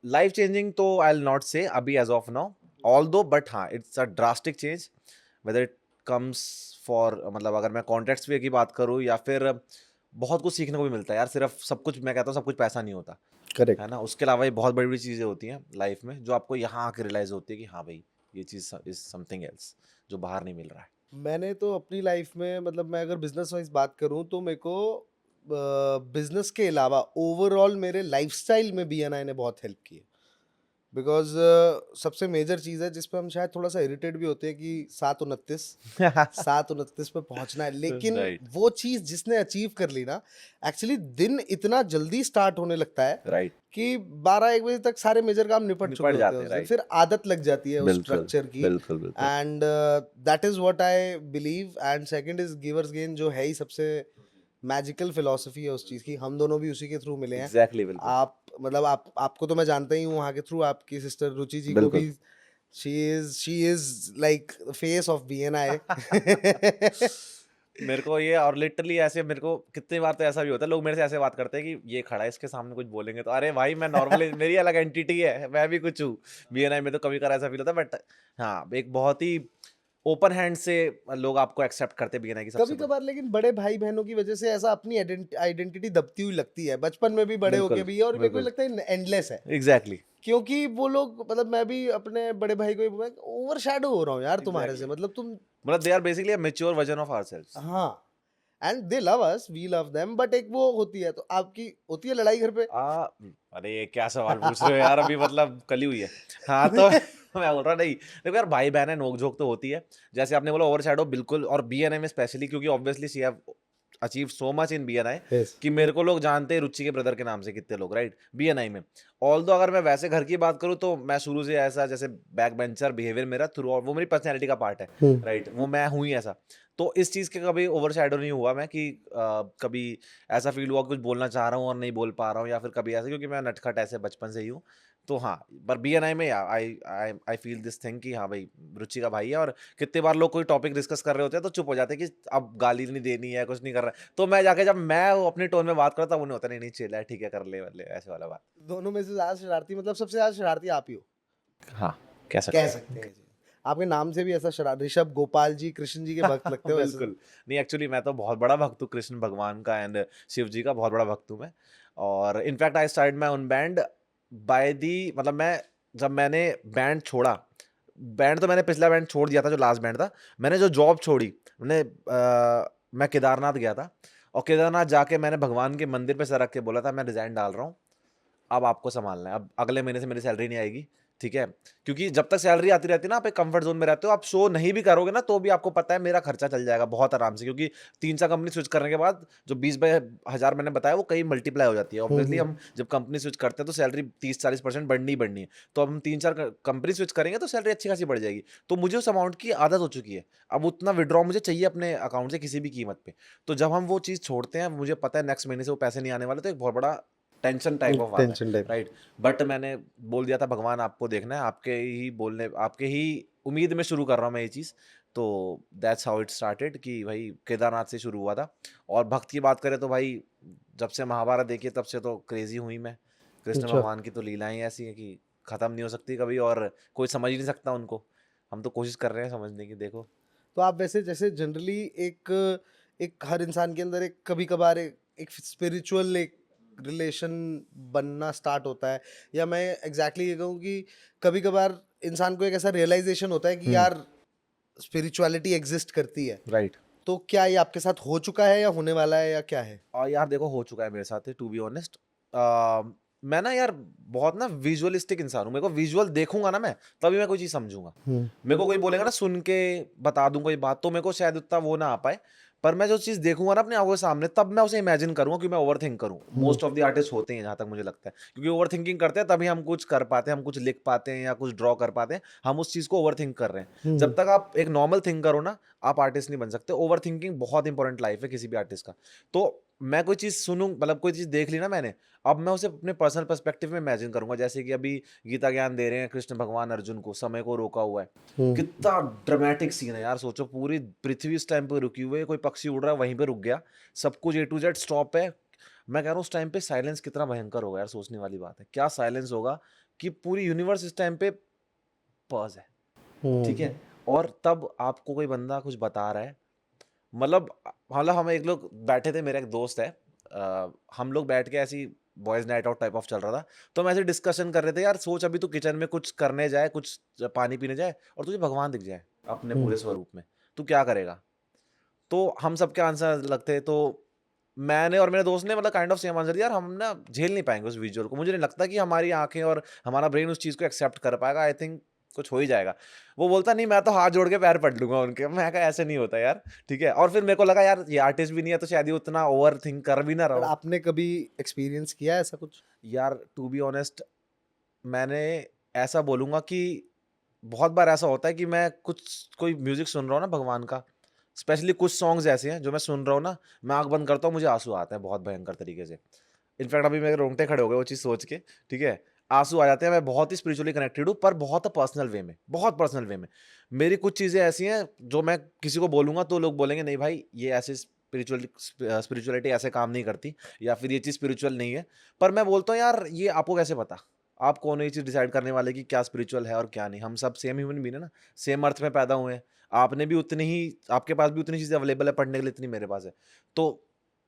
Life changing तो आई विल नॉट से अभी as of now, although, but हाँ it's a drastic change whether it comes for, मतलब अगर मैं कॉन्टेक्ट्स की बात करूँ या फिर बहुत कुछ सीखने को भी मिलता है यार। सिर्फ सब कुछ, मैं कहता हूँ सब कुछ पैसा नहीं होता करेक्ट। है ना, उसके अलावा ये बहुत बड़ी बड़ी चीज़ें होती हैं लाइफ में जो आपको यहाँ आके रियलाइज होती है कि हाँ भाई ये चीज़ इज समथिंग एल्स जो बाहर नहीं मिल रहा है। मैंने तो अपनी लाइफ में, मतलब मैं अगर बिजनेस वाइज बात करूं तो मेरे को बिजनेस के अलावा ओवरऑल मेरे लाइफस्टाइल में BNI ने बहुत हेल्प की है। बिकॉज सबसे मेजर चीज़ है जिस पे हम शायद थोड़ा सा इरिटेट भी होते हैं कि 7:29 7:29 पे पहुंचना है, लेकिन राइट वो चीज़ जिसने अचीव कर ली ना, एक्चुअली दिन इतना जल्दी स्टार्ट होने लगता है राइट कि 12-1 बजे तक सारे मेजर काम निपट चुके निपट होते जाते हैं हैं उस दिन, राइट फिर आदत लग जाती है उस बिल्कुल स्ट्रक्चर की। बिल्कुल बिल्कुल and that is what I believe. And second is givers gain, जो है ही सबसे मैजिकल फिलॉसफी है उस चीज़ की। हम दोनों भी उसी के थ्रू मिले हैं। एग्जैक्टली बिल्कुल आप मतलब आपको तो मैं जानता ही हूँ वहाँ के थ्रू, आपकी सिस्टर रुचि जी को बिल्कुल भी। She is like face of BNI। मेरे को ये और लिटरली ऐसे मेरे को कितनी बार तो ऐसा भी होता है, लोग मेरे से ऐसे बात करते हैं कि ये खड़ा है इसके सामने कुछ बोलेंगे तो अरे भाई मैं नॉर्मली मेरी अलग एंटिटी है, मैं भी कुछ हूँ। बीएनआई में तो कभी कभार ऐसा फील होता है, बट हाँ एक बहुत ही ओपन हैंड से लोग आपको एक्सेप्ट करते हैं बीएनआई की सबसे कभी कभार लेकिन बड़े भाई बहनों की वजह से ऐसा अपनी आइडेंटिटी दबती हुई लगती है, बचपन में भी बड़े होके बिल्कुल भी, और मेरे को बिल्कुल लगता है एंडलेस है। एग्जैक्टली क्योंकि वो लोग मतलब, मैं भी अपने बड़े भाई को ओवर शैडो हो रहा हूँ यार तुम्हारे से, एग्जैक्टली मतलब तुम। मतलब they are basically a mature version of ourselves. हाँ, and they love us, we love them, but एक वो होती है, तो आपकी होती है लड़ाई घर पे। अरे ये क्या सवाल पूछ रहे हो यार, अभी मतलब कली हुई है। हाँ तो मैं बोल रहा नहीं, देखो यार भाई बहन है, नोक झोंक तो होती है। जैसे आपने बोला ओवरशैडो, बिल्कुल, और बीएनआई में स्पेशली क्योंकि obviously see have achieve so much in BNI Yes. कि मेरे को लोग जानते हैं रुचि के ब्रदर के नाम से कितने लोग, राइट, बीएनआई में। ऑल्दो अगर मैं वैसे घर की बात करूँ तो मैं शुरू से ऐसा, जैसे बैक बेंचर बिहेवियर मेरा थ्रू, वो मेरी पर्सनैलिटी का पार्ट है, राइट, वो मैं हूँ ही ऐसा। तो इस चीज़ के कभी ओवरशैडो नहीं हुआ मैं कि कभी ऐसा फील हुआ कुछ बोलना चाह रहा हूँ और नहीं बोल पा रहा हूँ, या फिर कभी ऐसा, क्योंकि मैं नटखट ऐसे बचपन से ही हूँ। तो हाँ, पर बीएनआई में आई आई आई फील दिस थिंग कि हाँ भाई रुचि का भाई है। और कितने बार लोग कोई टॉपिक डिस्कस कर रहे होते हैं तो चुप हो जाते हैं कि अब गाली नहीं देनी है, कुछ नहीं कर रहा है, तो मैं जाके जब मैं वो अपने टोन में बात करता हूँ, उन्हें होता नहीं नहीं चिल है, ठीक है, कर ले ले, ऐसे वाला बात। दोनों में से ज्यादा शरारती, मतलब सबसे ज्यादा शरारती आप ही हो, हाँ कह सकते कह हैं। सकते हैं। आपके नाम से भी ऐसा ऋषभ, गोपाल जी, कृष्ण जी के भक्त लगते हो वैसे। बिल्कुल नहीं, एक्चुअली मैं तो बहुत बड़ा भक्त हूँ कृष्ण भगवान का एंड शिव जी का, बहुत बड़ा भक्त हूँ मैं। और in fact I start my own band by the, मतलब मैं जब मैंने बैंड छोड़ा, बैंड तो मैंने पिछला बैंड छोड़ दिया था जो लास्ट बैंड था, मैंने जो जॉब छोड़ी, मैं केदारनाथ गया था, और केदारनाथ जाके मैंने भगवान के मंदिर पे सर रख के बोला था मैं रिजाइन डाल रहा हूँ, अब आपको संभालना है, अब अगले महीने से मेरी सैलरी नहीं आएगी, ठीक है। क्योंकि जब तक सैलरी आती रहती है ना, आप एक कंफर्ट जोन में रहते हो, आप शो नहीं भी करोगे ना तो भी आपको पता है मेरा खर्चा चल जाएगा बहुत आराम से, क्योंकि 3-4 कंपनी स्विच करने के बाद जो 20,000 मैंने बताया वो कहीं मल्टीप्लाई हो जाती है। ऑब्वियसली हम जब कंपनी स्विच करते हैं तो सैलरी 30-40% बढ़नी ही बढ़नी है, तो अब हम 3-4 कंपनी स्विच करेंगे तो सैलरी अच्छी खासी बढ़ जाएगी। तो मुझे उस अमाउंट की आदत हो चुकी है, अब उतना विड्रॉ मुझे चाहिए अपने अकाउंट से किसी भी कीमत पे। तो जब हम वो चीज़ छोड़ते हैं, मुझे पता है नेक्स्ट महीने से वो पैसे नहीं आने वाले, तो एक बहुत बड़ा टेंशन टाइप ऑफ आता है, टेंशन टाइप। राइट। बट मैंने बोल दिया था भगवान आपको देखना है, आपके ही बोलने, आपके ही उम्मीद में शुरू कर रहा हूँ मैं ये चीज़। तो दैट्स हाउ इट स्टार्टेड कि भाई केदारनाथ से शुरू हुआ था। और भक्त की बात करें तो भाई जब से महाभारत देखी तब से तो क्रेजी हुई मैं। कृष्ण अच्छा। भगवान की तो लीलाएं ऐसी हैं कि ख़त्म नहीं हो सकती कभी, और कोई समझ ही नहीं सकता उनको। हम तो कोशिश कर रहे हैं समझने की, देखो। तो आप वैसे जैसे जनरली एक एक हर इंसान के अंदर एक कभी कभार एक स्पिरिचुअल एक रिलेशन बनना स्टार्ट होता है, या मैं एग्जैक्टली ये कहूँ कि कभी कभार इंसान को एक ऐसा रियलाइजेशन होता है कि यार स्पिरिचुअलिटी एग्जिस्ट करती है। राइट। तो क्या ये आपके साथ हो चुका है या होने वाला है या क्या है? और यार देखो हो चुका है मेरे साथ, टू बी ऑनेस्ट। मैं ना यार बहुत ना विजुअलिस्टिक इंसान हूँ, मेरे को विजुअल देखूंगा ना मैं तभी मैं कोई चीज़ समझूंगा। मेरे को कोई बोलेगा ना सुन के बता दूं कोई बात, तो मेरे को शायद उतना वो ना आ पाए, पर मैं जो चीज़ देखूंगा ना अपने आंखों के सामने तब मैं उसे इमेजिन करूंगा कि मैं ओवर थिंक करूँ। मोस्ट ऑफ द आर्टिस्ट होते हैं जहाँ तक मुझे लगता है, क्योंकि ओवर थिंकिंग करते हैं तभी हम कुछ कर पाते हैं, हम कुछ लिख पाते हैं या कुछ ड्रॉ कर पाते हैं, हम उस चीज़ को ओवर थिंक कर रहे हैं। जब तक आप एक नॉर्मल थिंक करो ना, आप आर्टिस्ट नहीं बन सकते। ओवर थिंकिंग बहुत इंपॉर्टेंट लाइफ है किसी भी आर्टिस्ट का। तो मैं कोई चीज़ सुनूं, मतलब कोई चीज़ देख ली ना मैंने, अब मैं उसे अपने पर्सनल पर्सपेक्टिव में इमेजिन करूंगा। जैसे कि अभी गीता ज्ञान दे रहे हैं कृष्ण भगवान अर्जुन को, समय को रोका हुआ है, कितना ड्रामेटिक सीन है यार। सोचो पूरी पृथ्वी इस टाइम पे रुकी हुई है, कोई पक्षी उड़ रहा है वहीं पे रुक गया, सब कुछ A to Z स्टॉप है। मैं कह रहा हूँ उस टाइम पे साइलेंस कितना भयंकर होगा यार, सोचने वाली बात है। क्या साइलेंस होगा कि पूरी यूनिवर्स इस टाइम पे पॉज है, ठीक है, और तब आपको कोई बंदा कुछ बता रहा है। मतलब हम एक लोग बैठे थे, मेरा एक दोस्त है, हम लोग बैठ के ऐसी boys night out type of चल रहा था, तो हम ऐसे डिस्कशन कर रहे थे, यार सोच अभी तू किचन में कुछ करने जाए, कुछ पानी पीने जाए, और तुझे भगवान दिख जाए अपने पूरे स्वरूप में, तू क्या करेगा? तो हम सबके आंसर लगते, तो मैंने और मेरे दोस्त ने मतलब काइंड ऑफ सेम आंसर दिया, यार हम ना झेल नहीं पाएंगे उस विजुअल को, मुझे नहीं लगता कि हमारी आंखें और हमारा ब्रेन उस चीज़ को एक्सेप्ट कर पाएगा। आई थिंक कुछ हो ही जाएगा। वो बोलता नहीं मैं तो हाथ जोड़ के पैर पट लूंगा उनके, मैं कहा ऐसे नहीं होता यार, ठीक है। और फिर मेरे को लगा यार ये आर्टिस्ट भी नहीं है तो शायद ये उतना ओवर थिंक कर भी ना रहा पर हो। आपने कभी एक्सपीरियंस किया है ऐसा कुछ? यार टू बी ऑनेस्ट मैंने ऐसा बोलूँगा कि बहुत बार ऐसा होता है कि मैं कोई म्यूजिक सुन रहा हूँ ना भगवान का, स्पेशली कुछ सॉन्ग्स ऐसे हैं जो मैं सुन रहा हूँ ना, मैं आंख बंद करता हूँ मुझे आंसू आते हैं बहुत भयंकर तरीके से। इनफैक्ट अभी मेरे रोंगटे खड़े हो गए वो चीज़ सोच के, ठीक है। आंसू आ जाते हैं, मैं बहुत ही स्पिरिचुअली कनेक्टेड हूँ पर बहुत पर्सनल वे में, बहुत पर्सनल वे में। मेरी कुछ चीज़ें ऐसी हैं जो मैं किसी को बोलूँगा तो लोग बोलेंगे नहीं भाई ये ऐसे स्पिरिचुअलिटी ऐसे काम नहीं करती, या फिर ये चीज़ स्पिरिचुअल नहीं है। पर मैं बोलता हूँ यार ये आपको कैसे पता, आप कौन है ये चीज़ डिसाइड करने वाले कि क्या स्पिरिचुअल है और क्या नहीं। हम सब सेम ह्यूमन बीइंग है ना, सेम अर्थ में पैदा हुए हैं। आपने भी उतनी ही, आपके पास भी उतनी चीज़ें अवेलेबल है पढ़ने के लिए जितनी मेरे पास है। तो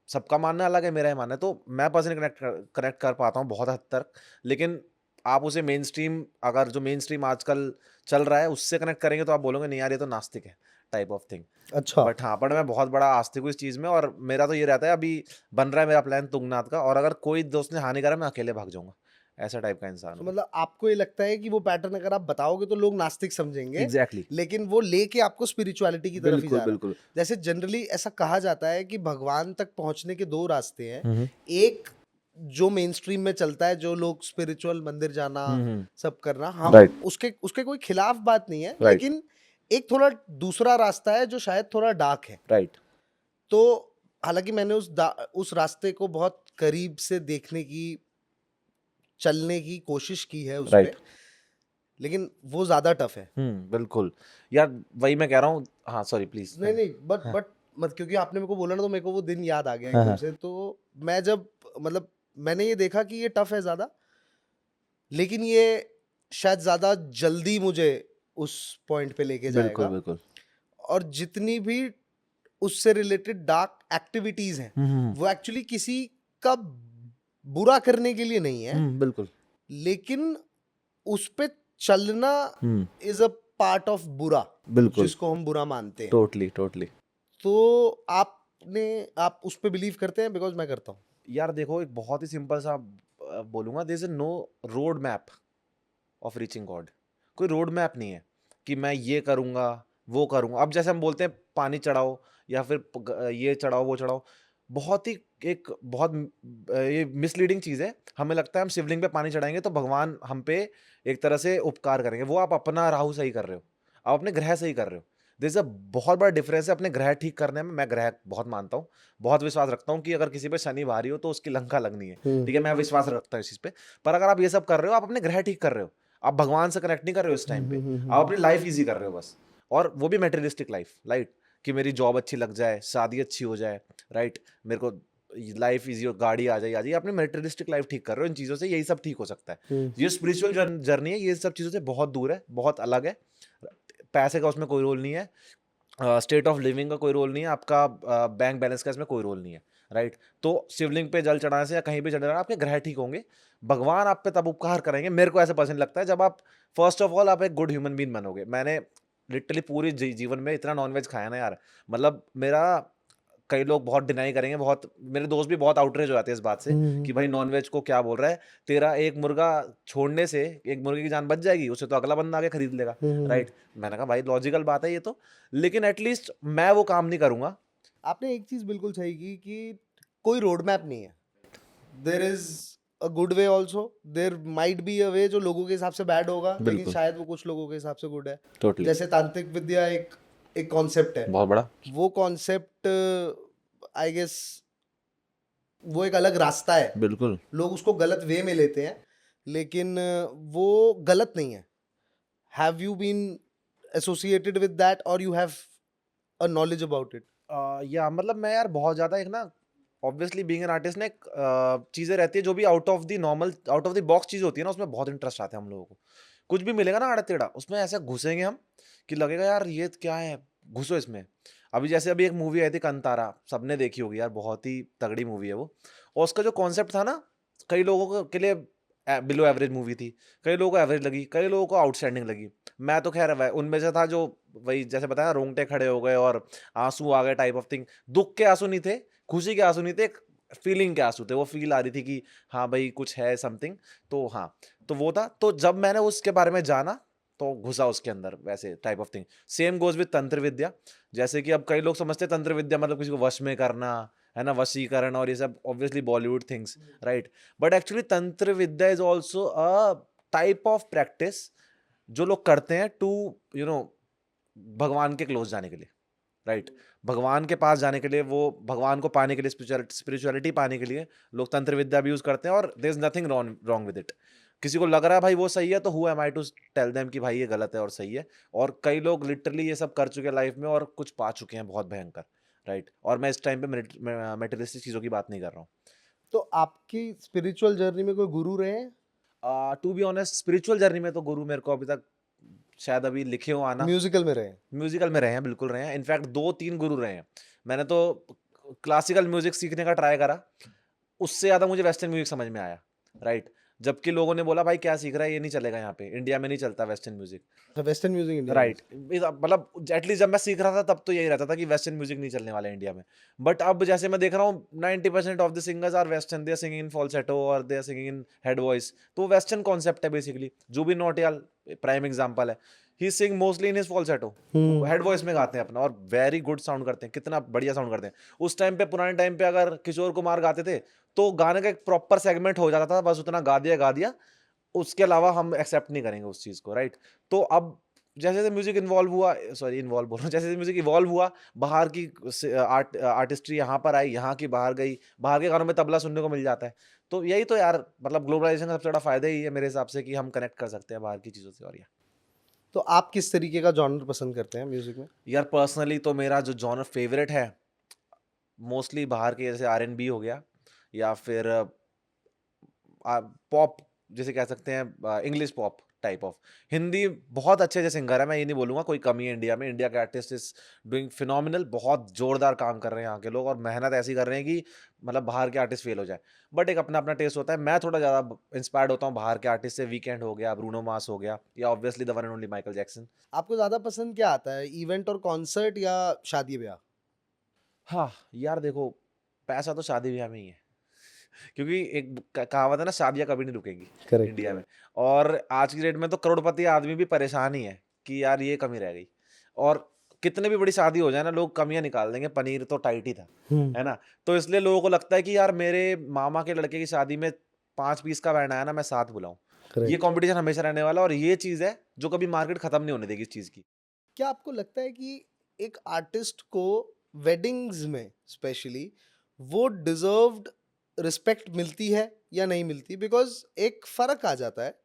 सबका मानना अलग है, मेरा ही मानना है। तो मैं पर्सनली कनेक्ट कर पाता हूँ बहुत हद तक। लेकिन आप उसे मेन स्ट्रीम, अगर जो मेन स्ट्रीम आजकल चल रहा है उससे कनेक्ट करेंगे तो आप बोलोगे नहीं यार ये तो नास्तिक है टाइप ऑफ थिंग। अच्छा। बट हाँ, मैं बहुत बड़ा आस्तिक हूँ इस चीज़ में, और मेरा तो ये रहता है अभी बन रहा है मेरा प्लान तुंगनाथ का, और अगर कोई दोस्त ने हाँ नहीं करा मैं अकेले भाग जाऊंगा, ऐसा टाइप का इंसान तो हूँ। मतलब आपको ये लगता है कि वो पैटर्न अगर आप बताओगे तो लोग नास्तिक समझेंगे, एग्जैक्टली। लेकिन वो लेके आपको स्पिरिचुअलिटी की तरफ ही बिल्कुल जा रहा है। बिल्कुल। जैसे जनरली ऐसा कहा जाता है कि भगवान तक पहुंचने के दो रास्ते हैं। हम्म एक जो मेन स्ट्रीम में चलता है, जो लोग स्पिरिचुअल मंदिर जाना, हम्म सब करना, हम राइट उसके उसके कोई खिलाफ बात नहीं है, राइट लेकिन एक थोड़ा दूसरा रास्ता है जो शायद थोड़ा डार्क है। राइट। तो हालांकि मैंने उस रास्ते को बहुत करीब से देखने की, चलने की कोशिश की है उस पे, राइट। लेकिन वो ज्यादा टफ है। बिल्कुल यार, वही मैं कह रहा हूँ। हाँ सॉरी प्लीज। नहीं नहीं, बट हाँ मत, क्योंकि आपने मेरे को बोला ना तो मेरे को वो दिन याद आ गया हाँ एकदम हाँ से। तो मैं जब, मतलब मैंने ये देखा कि ये टफ है ज्यादा, लेकिन ये शायद ज्यादा जल्दी मुझे उस पॉइंट पे लेके बिल्कुल जाएगा। बिल्कुल। और जितनी भी उससे रिलेटेड डार्क एक्टिविटीज हैं, वो एक्चुअली किसी का बुरा करने के लिए नहीं है, बिल्कुल लेकिन उस पे चलना इज अ पार्ट ऑफ बुरा, बिल्कुल। जिसको हम बुरा मानते हैं। Totally totally. तो आप उस पे बिलीव करते हैं? बिकॉज मैं करता हूँ। यार देखो एक बहुत ही सिंपल सा बोलूंगा, there is no road map of reaching God. कोई रोड मैप नहीं है कि मैं ये करूंगा वो करूंगा। अब जैसे हम बोलते हैं पानी चढ़ाओ या फिर ये चढ़ाओ वो चढ़ाओ, बहुत ही एक बहुत ये मिसलीडिंग चीज़ है। हमें लगता है हम शिवलिंग पे पानी चढ़ाएंगे तो भगवान हम पे एक तरह से उपकार करेंगे। वो आप अपना राहु सही कर रहे हो, आप अपने ग्रह सही कर रहे हो। दिस अ बहुत बड़ा डिफरेंस है अपने ग्रह ठीक करने में। मैं ग्रह बहुत मानता हूँ, बहुत विश्वास रखता हूँ कि अगर किसी पे शनि भारी हो तो उसकी लंका लगनी है, ठीक है। मैं विश्वास रखता हूँ इस चीज़ पे। पर अगर आप ये सब कर रहे हो, आप अपने ग्रह ठीक कर रहे हो, आप भगवान से कनेक्ट नहीं कर रहे हो इस टाइम पे। आप अपनी लाइफ ईजी कर रहे हो बस, और वो भी मेटेरियलिस्टिक लाइफ, राइट। कि मेरी जॉब अच्छी लग जाए, शादी अच्छी हो जाए, राइट, मेरे को लाइफ इजी हो, गाड़ी आ जाए, अपनी मेटेरियलिस्टिक लाइफ ठीक कर रहे हो। इन चीज़ों से यही सब ठीक हो सकता है। ये स्पिरिचुअल जर्नी है, ये सब चीज़ों से बहुत दूर है, बहुत अलग है। पैसे का उसमें कोई रोल नहीं है, स्टेट ऑफ लिविंग का कोई रोल नहीं है, आपका बैंक बैलेंस का इसमें कोई रोल नहीं है, राइट। तो शिवलिंग पे जल चढ़ाने से या कहीं पे चढ़ाना, आपके ग्रह ठीक होंगे, भगवान आप पे तब उपकार करेंगे। मेरे को ऐसे पर्सनली लगता है जब आप फर्स्ट ऑफ ऑल आप एक गुड ह्यूमन बीइंग बनोगे। मैंने लिटरली पूरी जीवन में इतना नॉनवेज खाया ना यार, मतलब मेरा, कई लोग बहुत डिनाई करेंगे, बहुत मेरे दोस्त भी बहुत आउटरेज हो जाते हैं इस बात से कि भाई नॉनवेज को क्या बोल रहा है, तेरा एक मुर्गा छोड़ने से एक मुर्गे की जान बच जाएगी, उसे तो अगला बंदा आके खरीद लेगा, राइट। मैंने कहा भाई लॉजिकल बात है ये तो, लेकिन एटलीस्ट मैं वो काम नहीं करूंगा। आपने एक चीज बिल्कुल सही की कि कोई रोड मैप नहीं है। There is a good way also, there might be a way जो लोगों के हिसाब से बैड होगा, लेकिन बिल्कुल। शायद वो कुछ लोगों के हिसाब से गुड है। टोटली। जैसे तांत्रिक विद्या एक कॉन्सेप्ट है, बहुत बड़ा। वो कॉन्सेप्ट आई गेस वो एक अलग रास्ता है। बिल्कुल। लोग उसको गलत वे में लेते हैं, लेकिन वो गलत नहीं है। Have you been associated with that और you have a knowledge about it? या मतलब मैं यार बहुत ज़्यादा एक ना, ऑब्वियसली बीइंग एन आर्टिस्ट ने चीज़ें रहती है जो भी out of the normal, out of the box चीज़ होती है ना, उसमें बहुत इंटरेस्ट आता है हम लोगों को। कुछ भी मिलेगा ना आड़ा टेढ़ा, उसमें ऐसे घुसेंगे हम कि लगेगा यार ये क्या है, घुसो इसमें। अभी एक मूवी आई थी कंतारा, सबने देखी होगी यार, बहुत ही तगड़ी मूवी है वो। और उसका जो कॉन्सेप्ट था ना, कई लोगों के लिए बिलो एवरेज मूवी थी, कई लोगों को एवरेज लगी, कई लोगों को आउटस्टैंडिंग लगी। मैं तो खैर उनमें से था जो, वही जैसे बताया, रोंगटे खड़े हो गए और आंसू आ गए टाइप ऑफ थिंग। दुख के आंसू नहीं थे, खुशी के आंसू नहीं थे, एक फीलिंग के आंसू थे, वो फील आ रही थी कि हाँ भाई कुछ है समथिंग। तो हाँ, तो वो था। तो जब मैंने उसके बारे में जाना तो घुसा उसके अंदर, वैसे type of thing. Same goes with तंत्र विद्या। जैसे कि अब कई लोग समझते हैं तंत्र विद्या मतलब किसी को वश में करना, है ना, वशीकरण और ये सब obviously Bollywood things, right. But actually tantra vidya is also a type of practice जो लोग करते हैं टू भगवान के क्लोज जाने के लिए, राइट। भगवान के पास जाने के लिए, वो भगवान को पाने के लिए, स्पिरिचुअलिटी पाने के लिए लोग तंत्र विद्या भी यूज करते हैं, और there is nothing wrong with it. किसी को लग रहा है भाई वो सही है, तो who am I to tell them कि भाई ये गलत है और सही है। और कई लोग लिटरली ये सब कर चुके हैं लाइफ में और कुछ पा चुके हैं बहुत भयंकर, राइट। और मैं इस टाइम पे मेटेरियलिस्टिक चीजों की बात नहीं कर रहा हूँ। तो आपकी स्पिरिचुअल जर्नी में कोई गुरु रहे हैं? To be honest, spiritual journey में तो गुरु मेरे को अभी तक शायद अभी लिखे हो आना। म्यूजिकल में रहे हैं? म्यूजिकल में रहे हैं, बिल्कुल रहे हैं। इनफैक्ट 2-3 गुरु रहे हैं। मैंने तो क्लासिकल म्यूजिक सीखने का ट्राई करा, उससे ज्यादा मुझे वेस्टर्न म्यूजिक समझ में आया, राइट। जबकि लोगों ने बोला भाई क्या सीख रहा है, ये नहीं चलेगा यहाँ पे, इंडिया में नहीं चलता western music, western music India right. मतलब एटलीस्ट जब मैं सीख रहा था तब तो यही रहता था कि वेस्टर्न म्यूजिक नहीं चलने वाला है इंडिया में। बट अब जैसे मैं देख रहा हूँ 90% of the singers are western, they are singing in falsetto और they are singing in head voice. तो वेस्टर्न कॉन्सेप्ट है basically. Jubin Nautiyal prime example है, he sing mostly in his falsetto, head voice में गाते हैं अपना, और वेरी गुड साउंड करते हैं, कितना बढ़िया साउंड करते हैं। उस टाइम पे, पुराने टाइम पे अगर किशोर कुमार गाते थे तो गाने का एक प्रॉपर सेगमेंट हो जाता था, बस उतना गा दिया, उसके अलावा हम एक्सेप्ट नहीं करेंगे उस चीज को, राइट। तो अब जैसे जैसे म्यूजिक इन्वॉल्व बोल रहा हूँ, जैसे जैसे म्यूजिक इवॉल्व हुआ, बाहर की आर्टिस्ट्री यहाँ पर आई, यहाँ की बाहर गई, बाहर के गानों में तबला सुनने को मिल जाता है। तो यही तो यार, मतलब ग्लोबलाइजेशन का सबसे बड़ा फायदा ही है मेरे हिसाब से, कि हम कनेक्ट कर सकते हैं बाहर की चीजों से। और तो आप किस तरीके का जॉनर पसंद करते हैं म्यूजिक में? यार पर्सनली तो मेरा जो जॉनर फेवरेट है मोस्टली बाहर के, जैसे R&B हो गया, या फिर पॉप, जैसे कह सकते हैं English pop type of. Hindi बहुत अच्छे अच्छे सिंगर है, मैं ये नहीं बोलूंगा कोई कमी है इंडिया में। इंडिया के आर्टिस्ट इज डूइंग फिनोमिनल, बहुत जोरदार काम कर रहे हैं यहाँ के लोग, और मेहनत ऐसी कर रहे हैं कि मतलब बाहर के आर्टिस्ट फेल हो जाए। बट एक अपना अपना टेस्ट होता है। मैं थोड़ा ज़्यादा इंस्पायर्ड होता हूँ बाहर के आर्टिस्ट से। वीकेंड हो गया, ब्रूनो मार्स हो गया, या obviously the one and only Michael Jackson. आपको ज्यादा पसंद क्या आता है, इवेंट और कॉन्सर्ट या शादी ब्याह? हाँ यार देखो, पैसा तो शादी ब्याह में ही है, क्योंकि एक कहावत है ना, शादियां कभी नहीं रुकेंगी करेक्ट। इंडिया में। और आज की डेट में तो करोड़पति आदमी भी परेशान ही है कि यार ये कमी रह गई। और कितने भी बड़ी शादी हो जाए ना, लोग कमियां निकाल देंगे, पनीर तो टाइट ही था, है ना। तो इसलिए लोगों को लगता है कि यार मेरे मामा के लड़के की शादी में 5 पीस का बैंड आया ना, मैं 7 बुलाऊं। ये करेक्ट। कंपटीशन हमेशा रहने वाला, और ये चीज है जो कभी मार्केट खत्म नहीं होने देगी इस चीज की। क्या आपको लगता है कि एक आर्टिस्ट को वेडिंग्स में स्पेशली वो डिजर्व्ड रिस्पेक्ट मिलती है या नहीं मिलती? बिकॉज एक फर्क आ जाता है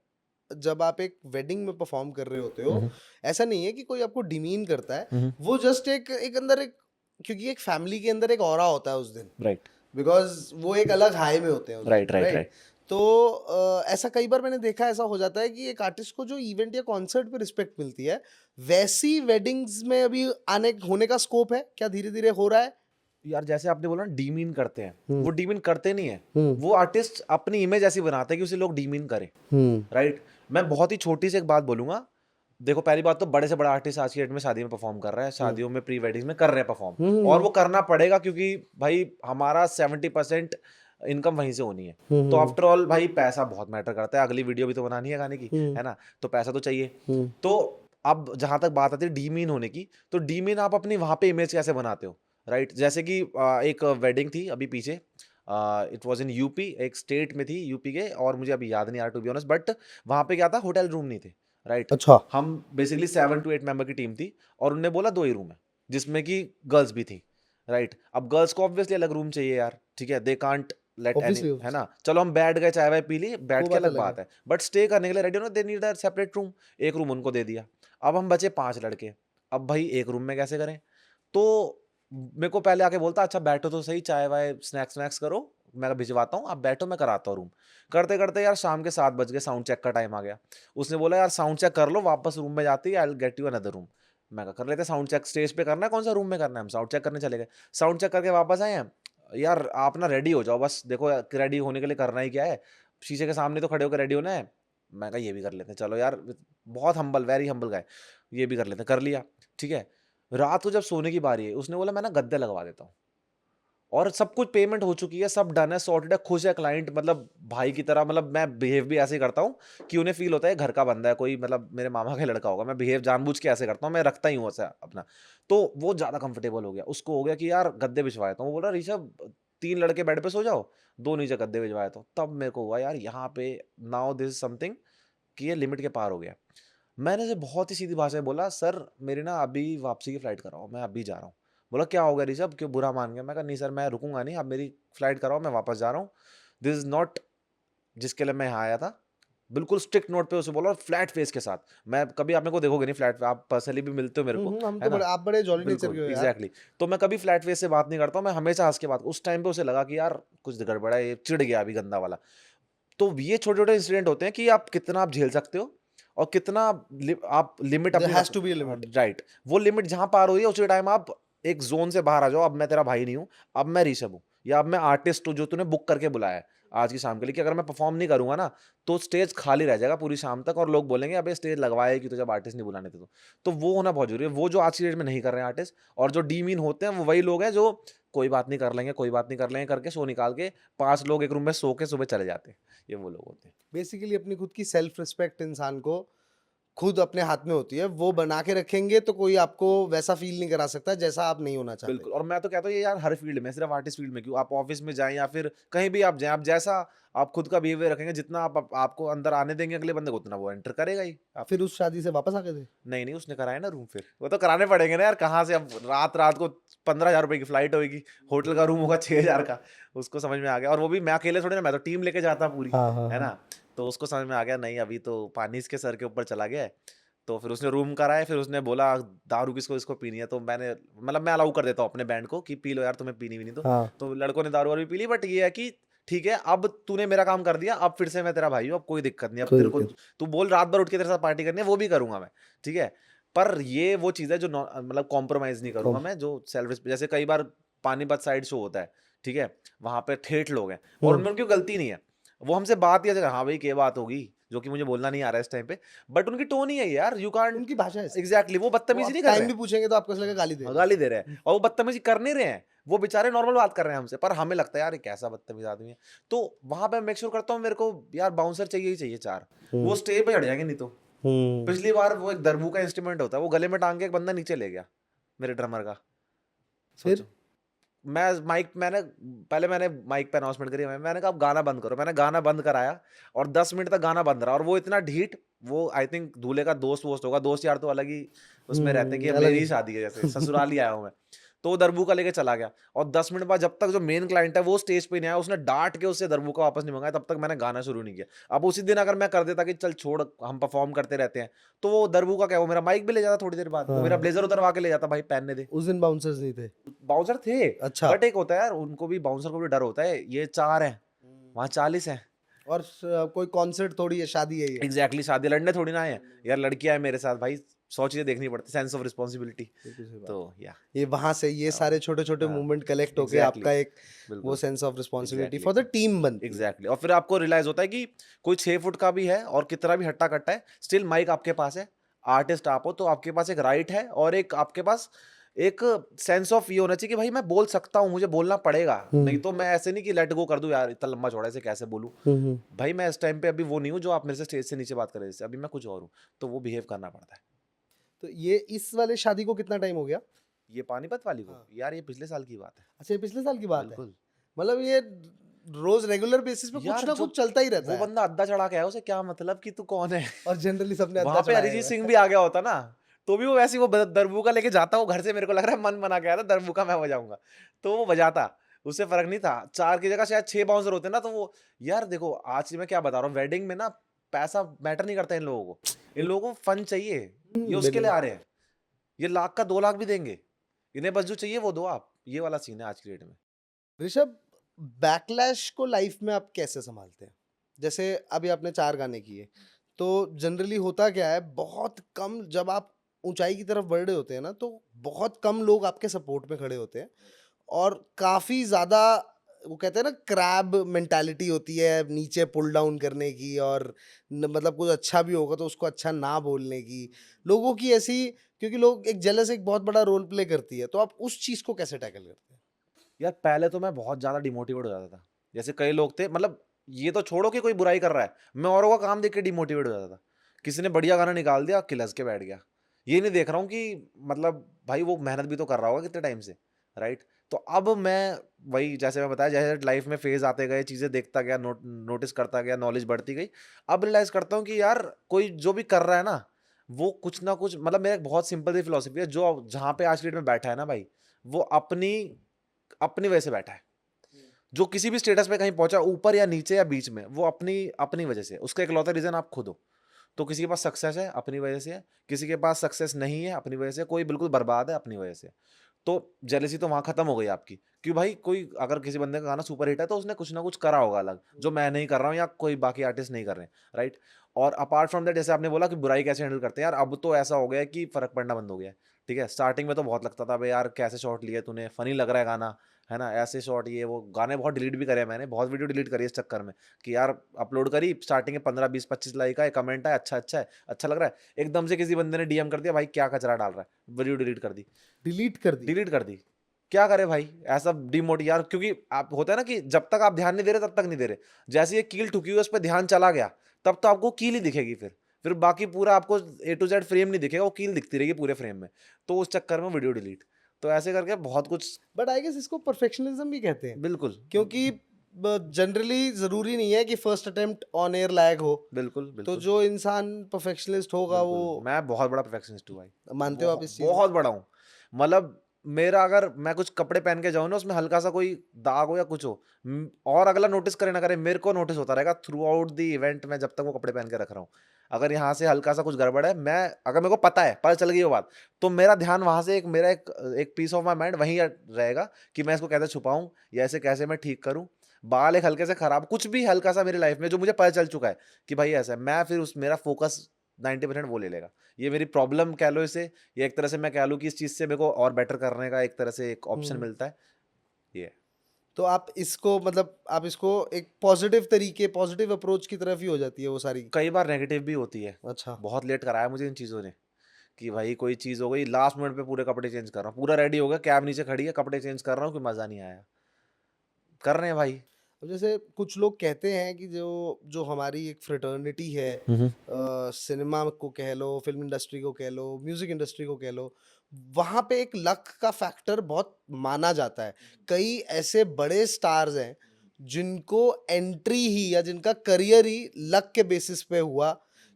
जब आप एक वेडिंग में परफॉर्म कर रहे होते हो। ऐसा नहीं है कि कोई आपको डिमीन करता है, वो जस्ट एक अंदर एक, क्योंकि एक फैमिली के अंदर एक ऑरा होता है उस दिन, राइट बिकॉज वो एक अलग हाई में होते हैं उस राइट दिन, राइट right? राइट। तो ऐसा कई बार मैंने देखा, ऐसा हो जाता है कि एक आर्टिस्ट को जो इवेंट या कॉन्सर्ट पे रिस्पेक्ट मिलती है, वैसी वेडिंग्स में अभी होने का स्कोप है क्या? धीरे धीरे हो रहा है? यार जैसे आपने बोला ना डीमीन करते हैं, हम्म। वो डीमीन करते नहीं है। हम्म। वो आर्टिस्ट अपनी इमेज ऐसी बनाते हैं कि उसे लोग डीमीन करें, राइट। मैं बहुत ही छोटी सी एक बात बोलूंगा। देखो पहली बात तो बड़े से बड़ा आर्टिस्ट आज की डेट में शादी में परफॉर्म कर रहा है, शादियों में प्री वेडिंग्स में कर रहे हैं परफॉर्म, और वो करना पड़ेगा क्योंकि भाई हमारा 70% इनकम वहीं से होनी है। तो आफ्टर ऑल भाई पैसा बहुत मैटर करता है, अगली वीडियो भी तो बनानी है गाने की, है ना, तो पैसा तो चाहिए। तो अब जहां तक बात आती है डीमीन होने की, तो डीमीन आप अपनी वहां पे इमेज कैसे बनाते हो, राइट। जैसे कि एक वेडिंग थी अभी पीछे, इट वाज इन यूपी, एक स्टेट में थी यूपी के, और मुझे अभी याद नहीं आ रहा टू बी ऑनेस्ट। बट वहां पे क्या था, होटल रूम नहीं थे, राइट। अच्छा। हम बेसिकली 7 to 8 मेंबर की टीम थी, और उन्होंने बोला 2 ही रूम है, जिसमें कि गर्ल्स भी थी, राइट। अब गर्ल्स को ऑब्वियसली अलग रूम चाहिए यार, ठीक है, they can't let Obviously, any, है ना। चलो हम बैठ गए, चाय वाय पी ली, बैठ वो के बात अलग अलग बात है, बट स्टे करने के लिए रेडी हो ना, they need a separate room. एक रूम उनको दे दिया। अब हम बचे 5 लड़के, अब भाई एक रूम में कैसे करें? तो मेरे को पहले आके बोलता अच्छा बैठो तो सही, चाय वाय स्नैक्स करो, मैं भिजवाता हूँ, आप बैठो मैं कराता हूँ रूम। करते करते यार शाम के 7 बज गए, साउंड चेक का टाइम आ गया। उसने बोला यार साउंड चेक कर लो, वापस रूम में जाती है, I will get you another room. मैं कहा कर लेते साउंड चेक, स्टेज पे करना है, कौन सा रूम में करना है? हम साउंड चेक करने चले गए। साउंड चेक करके वापस आए हैं, यार आप ना रेडी हो जाओ, बस देखो रेडी होने के लिए करना ही क्या है, शीशे के सामने तो खड़े होकर रेडी होना है। मैं कहा ये भी कर लेते हैं, चलो यार, बहुत हम्बल, वेरी हम्बल गाय, ये भी कर लेते हैं, कर लिया, ठीक है। रात को जब सोने की बारी है, उसने बोला मैं ना गद्दे लगवा देता हूँ, और सब कुछ पेमेंट हो चुकी है, सब डन है, सॉर्टेड है, खुश है क्लाइंट, मतलब भाई की तरह, मतलब मैं बिहेव भी ऐसे ही करता हूँ कि उन्हें फील होता है घर का बंदा है कोई, मतलब मेरे मामा का लड़का होगा, मैं बिहेव जानबूझ के ऐसे करता हूँ, मैं रखता ही हूँ ऐसा अपना। तो वो ज़्यादा कंफर्टेबल हो गया, उसको हो गया कि यार गद्दे बिछवाए, तो वो बोल रहा ऋषभ 3 लड़के बेड पे सो जाओ, 2 नीचे गद्दे बिछवाए, तो तब मेरे को हुआ यार यहाँ पे नाउ दिस इज समथिंग कि ये लिमिट के पार हो गया। मैंने से बहुत ही सीधी भाषा में बोला, सर मेरी ना अभी वापसी की फ्लाइट कराओ, मैं अभी जा रहा हूँ। बोला क्या हो गया ऋषभ, क्यों बुरा मान गया? मैं कहा नहीं सर मैं रुकूंगा नहीं, आप मेरी फ्लाइट कराओ, मैं वापस जा रहा हूँ। दिस इज नॉट जिसके लिए मैं यहाँ आया था। बिल्कुल स्ट्रिक्ट नोट पे उसे बोला, और फ्लैट फेस के साथ। मैं कभी आप मेरे को देखोगे नहीं फ्लैट पे, आप पर्सनली भी मिलते हो मेरे को, हम है तो ना? बड़े, आप बड़े जॉली नेचर बिल्कुल के हो यार। एग्जैक्टली तो मैं कभी फ्लैट फेस से बात नहीं करता हूँ, मैं हमेशा हंस के बात। उस टाइम पे उसे लगा कि यार कुछ गड़बड़ है, ये चिढ़ गया अभी गंदा वाला। तो ये छोटे छोटे इंसिडेंट होते हैं कि आप कितना आप झेल सकते हो और कितना आप लिमिट There अपनी has to be a limit. Right. वो लिमिट जहां पार हो रही है उसी टाइम आप एक जोन से बाहर आ जाओ। अब मैं तेरा भाई नहीं हूँ, अब मैं ऋषभ हूँ, या अब मैं आर्टिस्ट हूँ जो तूने बुक करके बुलाया है आज की शाम के लिए, कि अगर मैं परफॉर्म नहीं करूंगा ना तो स्टेज खाली रह जाएगा पूरी शाम तक, और लोग बोलेंगे अबे स्टेज लगवाए कि तो जब आर्टिस्ट नहीं बुलाने थे। तो वो होना बहुत जरूरी है। वो जो आज की डेट में नहीं कर रहे हैं आर्टिस्ट, और जो डीमीन होते हैं, वो वही लोग हैं जो कोई बात नहीं कर लेंगे, कोई बात नहीं कर लेंगे करके शो निकाल के 5 लोग एक रूम में सो के सुबह चले जाते हैं। ये वो लोग होते हैं। बेसिकली अपनी खुद की सेल्फ रिस्पेक्ट इंसान को खुद अपने हाथ में होती है, वो बना के रखेंगे तो कोई आपको वैसा फील नहीं करा सकता जैसा आप नहीं होना चाहते। बिल्कुल। और मैं तो कहता हूँ ये यार हर फील्ड में, सिर्फ आर्टिस्ट फील्ड में क्यों, आप ऑफिस में जाएं या फिर कहीं भी आप जाएं, आप जैसा आप खुद का बिहेवियर रखेंगे, जितना आपको अंदर आने देंगे अगले बंदे को, उतना वो एंटर करेगा ही। आप फिर उस शादी से वापस आ गए थे? नहीं नहीं, उसने कराया ना रूम, फिर वो तो कराने पड़ेंगे ना यार। कहाँ से अब रात रात को 15,000 रुपए की फ्लाइट होगी, होटल का रूम होगा 6,000 का। उसको समझ में आ गया, और वो भी मैं अकेले थोड़ी ना, मैं तो टीम लेके जाता पूरी, है ना? तो उसको समझ में आ गया नहीं अभी तो पानी इसके सर के ऊपर चला गया है। तो फिर उसने रूम कराया, फिर उसने बोला दारू किसको इसको पीनी है, तो मैंने मतलब मैं अलाउ कर देता हूँ अपने बैंड को कि पी लो यार, तुम्हें पीनी भी नहीं तो लड़कों ने दारू वारू भी पी ली। बट ये है कि ठीक है अब तूने मेरा काम कर दिया, अब फिर से मैं तेरा भाई हूँ, अब कोई दिक्कत नहीं। अब तेरे को तू बोल रात भर उठ के तेरे साथ पार्टी करनी है, वो भी करूंगा मैं, ठीक है। पर ये वो चीज़ है जो मतलब कॉम्प्रोमाइज नहीं करूंगा मैं, जो सेल्फ, जैसे कई बार पानीपत साइड शो होता है, ठीक है, वहां पे ठेठ लोग हैं और उनमें उनकी गलती नहीं है, वो हमसे बात ही हाँ भाई क्या बात होगी, जो कि मुझे बोलना नहीं आ रहा है इस टाइम पे, बट उनकी टोन ही है यार, यू कांट, उनकी भाषा है एग्जैक्टली वो बदतमीजी नहीं कर टाइम रहे भी हैं, पूछेंगे तो आपको ऐसा लगेगा गाली दे रहे हैं। गाली दे रहे हैं, और वो बदतमीजी कर नहीं रहे हैं, वो बेचारे नॉर्मल बात कर रहे हैं हमसे, पर हमें लगता है यार ये कैसा बदतमीज आदमी है। तो वहां पे मेक श्योर करता हूँ मेरे को यार बाउंसर चाहिए ही चाहिए 4, वो स्टेज पे चढ़ जाएंगे नहीं तो। पिछली बार वो एक दरबू का इंस्ट्रूमेंट होता है, वो गले में टांग के एक बंदा नीचे ले गया मेरे ड्रमर का। फिर? सोचो, मैंने माइक पे अनाउंसमेंट करी, मैंने कहा अब गाना बंद करो, मैंने गाना बंद कराया और 10 मिनट तक गाना बंद रहा, और वो इतना ढीठ, वो आई थिंक दूल्हे का दोस्त वोस्त होगा, दोस्त यार तो अलग ही उसमें रहते हैं कि अब अलग मेरी ही। ही शादी है, जैसे ससुराल ही आया हूँ मैं। तो वो दरबूका लेके चला गया, और 10 मिनट बाद जब तक जो मेन क्लाइंट है वो स्टेज पे नहीं आया, उसने डांट के उससे दरबूका वापस नहीं मंगाया, तब तक मैंने गाना शुरू नहीं किया। अब उसी दिन अगर मैं कर देता कि चल छोड़ हम परफॉर्म करते रहते हैं, तो वो दरबूका क्या, वो मेरा माइक भी ले जाता थोड़ी देर बाद, वो मेरा ब्लेजर उतरवा के ले जाता, भाई पहनने दे। उस दिन बाउंसर्स नहीं थे? बाउंसर थे, अच्छा। बट एक होता है यार, उनको भी बाउंसर को भी डर होता है, ये 4 हैं वहाँ 40 हैं। और कोई कॉन्सर्ट थोड़ी है, शादी है ये। एग्जैक्टली शादी लड़ने थोड़ी ना है यार, लड़की है मेरे साथ भाई, 100 चीजें देखनी पड़ती, सेंस ऑफ रिस्पॉन्सिबिलिटी। तो या ये वहां से ये सारे छोटे छोटे मूवमेंट कलेक्ट होके Exactly. आपका एक बिल्कुल। वो sense of responsibility Exactly. For the team बनती है। एग्जैक्टली और फिर आपको रियलाइज होता है कि कोई 6 फुट का भी है और कितना भी हट्टा कट्टा है, स्टिल माइक आपके पास है, आर्टिस्ट आप हो, तो आपके पास एक राइट है और एक आपके पास एक सेंस ऑफ ये होना चाहिए कि भाई मैं बोल सकता हूँ, मुझे बोलना पड़ेगा, नहीं तो मैं ऐसे नहीं कि लेट गो कर दूं यार, इतना लंबा चौड़ा से कैसे बोलूं। भाई मैं इस टाइम पे अभी वो नहीं हूँ जो आप मेरे से स्टेज से नीचे बात कर रहे थे, अभी मैं कुछ और हूँ, तो वो बिहेव करना पड़ता है। तो ये इस वाले शादी को कितना टाइम हो गया? ये पानीपत वाली को हाँ। यार ये पिछले साल की बात है। अच्छा, ये पिछले साल की बात है। बिल्कुल। मतलब ये रोज रेगुलर बेसिस पे यार कुछ ना जो कुछ चलता ही रहता वो है। बंदा अद्दा चढ़ा के आया, उसे क्या मतलब कि तू कौन है। और जनरली सबने वहां अद्दा पे चढ़ाया अरिजीत हुआ सिंह है। भी आ गया होता ना, तो भी वो वैसे ही वो दरबूका लेके जाता, वो घर से मेरे को लग रहा है मन बना के आया था, दरबूका मैं बजाऊंगा, तो वो बजाता, उससे फर्क नहीं था। 4 की जगह शायद 6 बाउंसर होते ना, तो वो यार देखो आज मैं क्या बता रहा हूँ, वेडिंग में ना पैसा मैटर नहीं करता इन लोगों को, इन लोगों को फन चाहिए, ये उसके लिए आ रहे हैं, ये लाख का 2 लाख भी देंगे, इन्हें बस जो चाहिए वो दो आप, ये वाला सीन है आज की डेट में। ऋषभ, बैकलैश को लाइफ में आप कैसे संभालते हैं? जैसे अभी आपने 4 गाने किए, तो जनरली होता क्या है, बहुत कम जब आप ऊंचाई की तरफ बढ़ रहे होते हैं ना, तो बहुत कम लोग आपके सपोर्ट में खड़े होते हैं, और काफी ज्यादा वो कहते हैं ना क्रैब मेंटालिटी होती है नीचे पुल डाउन करने की, और मतलब कुछ अच्छा भी होगा तो उसको अच्छा ना बोलने की, लोगों की ऐसी, क्योंकि लोग एक जेलस एक बहुत बड़ा रोल प्ले करती है, तो आप उस चीज को कैसे टैकल करते हैं? यार पहले तो मैं बहुत ज़्यादा डिमोटिवेट हो जाता था। जैसे कई लोग थे, मतलब ये तो छोड़ो कि कोई बुराई कर रहा है, मैं औरों का काम देख के डिमोटिवेट हो जाता था। किसी ने बढ़िया गाना निकाल दिया, किलस के बैठ गया। ये नहीं देख रहा हूँ कि मतलब भाई वो मेहनत भी तो कर रहा होगा कितने टाइम से, राइट? तो अब मैं वही, जैसे मैं बताया, जैसे लाइफ में फेज़ आते गए, चीज़ें देखता गया, नोटिस करता गया, नॉलेज बढ़ती गई। अब रियलाइज़ करता हूँ कि यार कोई जो भी कर रहा है ना, वो कुछ ना कुछ, मतलब मेरा एक बहुत सिंपल सी फिलॉसफी है, जो जहाँ पे आज की डेट में बैठा है ना भाई, वो अपनी अपनी वजह से बैठा है। जो किसी भी स्टेटस पे कहीं पहुंचा, ऊपर या नीचे या बीच में, वो अपनी अपनी वजह से। उसका इकलौता रीजन आप खुद हो। तो किसी के पास सक्सेस है, अपनी वजह से है। किसी के पास सक्सेस नहीं है, अपनी वजह से। कोई बिल्कुल बर्बाद है, अपनी वजह से। तो जेलेसी तो वहां खत्म हो गई आपकी, कि भाई कोई अगर किसी बंदे का गाना सुपर हिट है तो उसने कुछ ना कुछ करा होगा अलग, जो मैं नहीं कर रहा हूँ या कोई बाकी आर्टिस्ट नहीं कर रहे हैं, राइट? और अपार्ट फ्रॉम दैट, जैसे आपने बोला कि बुराई कैसे हैंडल करते हैं, यार अब तो ऐसा हो गया है कि फर्क पड़ना बंद हो गया है। ठीक है, स्टार्टिंग में तो बहुत लगता था भाई यार कैसे शॉट लिए तूने, फनी लग रहा है गाना, है ना, ऐसे शॉट, ये वो। गाने बहुत डिलीट भी करे हैं मैंने, बहुत वीडियो डिलीट करी है इस चक्कर में, कि यार अपलोड करी, स्टार्टिंग में 15 20 25 लाइक आए, कमेंट आए, अच्छा अच्छा है, अच्छा लग रहा है, एकदम से किसी बंदे ने डीएम कर दिया, भाई क्या कचरा डाल रहा है, वीडियो डिलीट कर दी। डिलीट कर दी। डिलीट कर दी। क्या करे भाई, ऐसा डिमोट यार, क्योंकि आप होता है ना कि जब तक आप ध्यान नहीं दे रहे तब तक नहीं दे रहे। जैसे ये कील ठुकी हुई, उस पर ध्यान चला गया, तब तो आपको कील ही दिखेगी। फिर बाकी पूरा आपको ए टू जेड फ्रेम नहीं दिखेगा, वो कील दिखती रहेगी पूरे फ्रेम में। तो उस चक्कर में वीडियो डिलीट। तो ऐसे करके बहुत कुछ। बट आई गेस इसको परफेक्शनिज्म भी कहते हैं, बिल्कुल क्योंकि जनरली जरूरी नहीं है कि first attempt on air lag हो। बिल्कुल तो बिल्कुल जो इंसान परफेक्शनिस्ट होगा वो, बिल्कुल। मैं बहुत बड़ा परफेक्शनिस्ट हूँ भाई। मानते हो आप इस चीज बहुत बड़ा हूँ। मतलब मेरा, अगर मैं कुछ कपड़े पहन के जाऊँ ना, उसमें हल्का सा कोई दाग हो या कुछ हो, और अगला नोटिस करे ना करे, मेरे को नोटिस होता रहेगा थ्रू आउट द इवेंट में, जब तक वो कपड़े पहन के रख रहा हूँ। अगर यहाँ से हल्का सा कुछ गड़बड़ है, मैं अगर मेरे को पता है, पता चल गई वो बात, तो मेरा ध्यान वहां से, मेरा एक पीस ऑफ माई माइंड वहीं रहेगा कि मैं इसको कैसे छुपाऊं, या ऐसे कैसे मैं ठीक करूं। बाल एक हल्के से खराब, कुछ भी हल्का सा मेरी लाइफ में जो मुझे पता चल चुका है कि भाई ऐसा है, मैं फिर उस मेरा फोकस 90% वो ले लेगा। ये मेरी प्रॉब्लम कह लो इसे, ये एक तरह से मैं कह लूँ कि इस चीज़ से मेरे को और बेटर करने का एक तरह से एक ऑप्शन मिलता है। ये तो आप इसको, मतलब आप इसको एक पॉजिटिव तरीके, पॉजिटिव अप्रोच की तरफ ही हो जाती है वो सारी। कई बार नेगेटिव भी होती है। अच्छा। बहुत लेट कराया मुझे इन चीज़ों ने, कि भाई कोई चीज़ हो गई, लास्ट मिनट पे पूरे कपड़े चेंज कर रहा हूँ, पूरा रेडी हो गया, कैब नीचे खड़ी है, कपड़े चेंज कर रहा हूँ, कोई मज़ा नहीं आया। कर रहे हैं भाई। अब जैसे कुछ लोग कहते हैं कि जो जो हमारी एक फ्रेटर्निटी है, सिनेमा को कह लो, फिल्म इंडस्ट्री को कह लो, म्यूजिक इंडस्ट्री को कह लो, वहाँ पे एक लक का फैक्टर बहुत माना जाता है। कई ऐसे बड़े स्टार्स हैं जिनको एंट्री ही या जिनका करियर ही लक के बेसिस पे हुआ,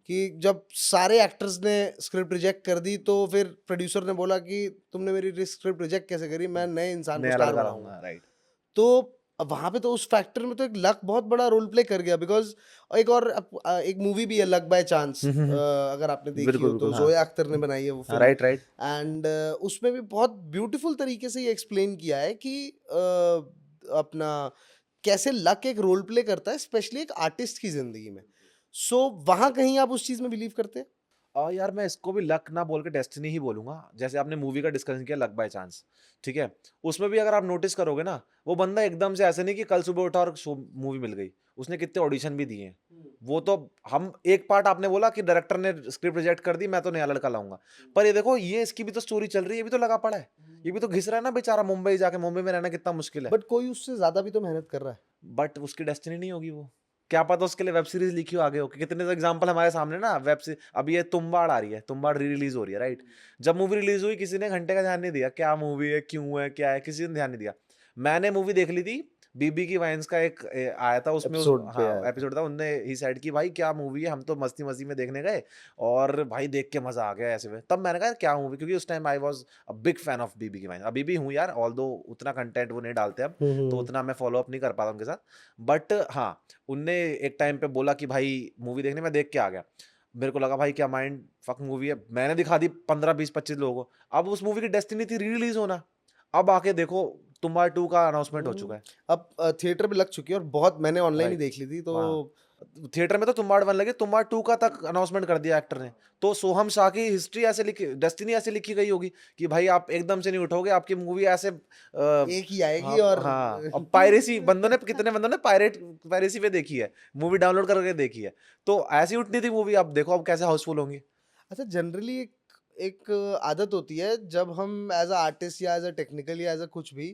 कि जब सारे एक्टर्स ने स्क्रिप्ट रिजेक्ट कर दी तो फिर प्रोड्यूसर ने बोला कि तुमने मेरी स्क्रिप्ट रिजेक्ट कैसे करी, मैं नए इंसान को नया स्टार लड़का बनाऊंगा। रहूंगा, राइट। तो अब वहाँ पे तो उस फैक्टर में तो एक लक बहुत बड़ा रोल प्ले कर गया, बिकॉज एक और एक मूवी भी है लक बाय चांस, अगर आपने देखी बिल्कुल हो तो, बिल्कुल, हाँ जोया अख्तर ने बनाई है वो हाँ, फिल्म। Right right. एंड उसमें भी बहुत ब्यूटीफुल तरीके से ये एक्सप्लेन किया है कि अपना कैसे लक एक रोल प्ले करता है, स्पेशली एक आर्टिस्ट की जिंदगी में। सो वहाँ कहीं आप उस चीज में बिलीव करते हैं? यार मैं इसको भी लक ना बोल के डेस्टिनी ही बोलूंगा। जैसे आपने मूवी का डिस्कशन किया लक बाय चांस, ठीक है, उसमें भी अगर आप नोटिस करोगे ना, वो बंदा एकदम से ऐसे नहीं कि कल सुबह उठा और मूवी मिल गई। उसने कितने ऑडिशन भी दिए हैं। वो तो, हम एक पार्ट आपने बोला कि डायरेक्टर ने स्क्रिप्ट रिजेक्ट कर दी, मैं तो नया लड़का लाऊंगा, पर ये देखो, ये इसकी भी तो स्टोरी चल रही है, ये भी तो लगा पड़ा है, ये भी तो घिस रहा है ना बेचारा, मुंबई जाके, मुंबई में रहना कितना मुश्किल है। बट कोई उससे ज्यादा भी तो मेहनत कर रहा है। बट उसकी डेस्टिनी नहीं होगी वो। क्या पता उसके लिए वेब सीरीज लिखी हो आगे हो, कि कितने एग्जांपल हमारे सामने ना, वेब सीरीज अभी ये तुम्बाड़ आ रही है, तुम्बाड़ री रिलीज हो रही है, राइट? जब मूवी रिलीज हुई, किसी ने घंटे का ध्यान नहीं दिया, क्या मूवी है, क्यों है, क्या है, किसी ने ध्यान नहीं दिया। मैंने मूवी देख ली थी, बीबी की वाइन्स का एक आया था उसमें, एपिसोड पे आया हाँ था। एपिसोड था, उनने ही साइड की भाई क्या मूवी है, हम तो मस्ती मस्ती में देखने गए, और भाई देख के मजा आ गया ऐसे में। तब मैंने कहा क्या मूवी, क्योंकि उस time I was a big fan of BB की वाइन्स, अभी भी हूँ यार, ऑल्दो उतना कंटेंट वो नहीं डालते अब, तो उतना मैं फॉलो अप नहीं कर पाता उनके साथ। बट हाँ, उनने एक टाइम पे बोला कि भाई मूवी देखने, मैं देख के आ गया। मेरे को लगा भाई क्या माइंड फक मूवी है, मैंने दिखा दी 15 20 25 लोगों को। अब उस मूवी की डेस्टिनी थी री रिलीज होना, अब आके देखो तुम्बाड़ 2 का अनाउंसमेंट हो चुका है, अब थिएटर पे लग चुकी है, और बहुत, मैंने ऑनलाइन ही राइट? देख ली थी तो। हाँ, थिएटर में तो तुम्बाड़ 1 लगे, तुम्बाड़ 2 का तक अनाउंसमेंट कर दिया एक्टर ने। तो सोहम शाह की हिस्ट्री ऐसे लिखी, डेस्टिनी ऐसे लिखी गई होगी कि भाई आप एकदम से नहीं उठोगे, आपकी मूवी ऐसे एक ही आएगी। हाँ, और हाँ, अब पायरेसी बंदों ने, कितने बंदों ने पायरेसी पे देखी है मूवी, डाउनलोड करके देखी है, तो ऐसी उठनी थी मूवी। अब देखो अब कैसे हाउसफुल होंगी। अच्छा, जनरली एक आदत होती है जब हम एज अ आर्टिस्ट या एज अ टेक्निकल या एज अ कुछ भी,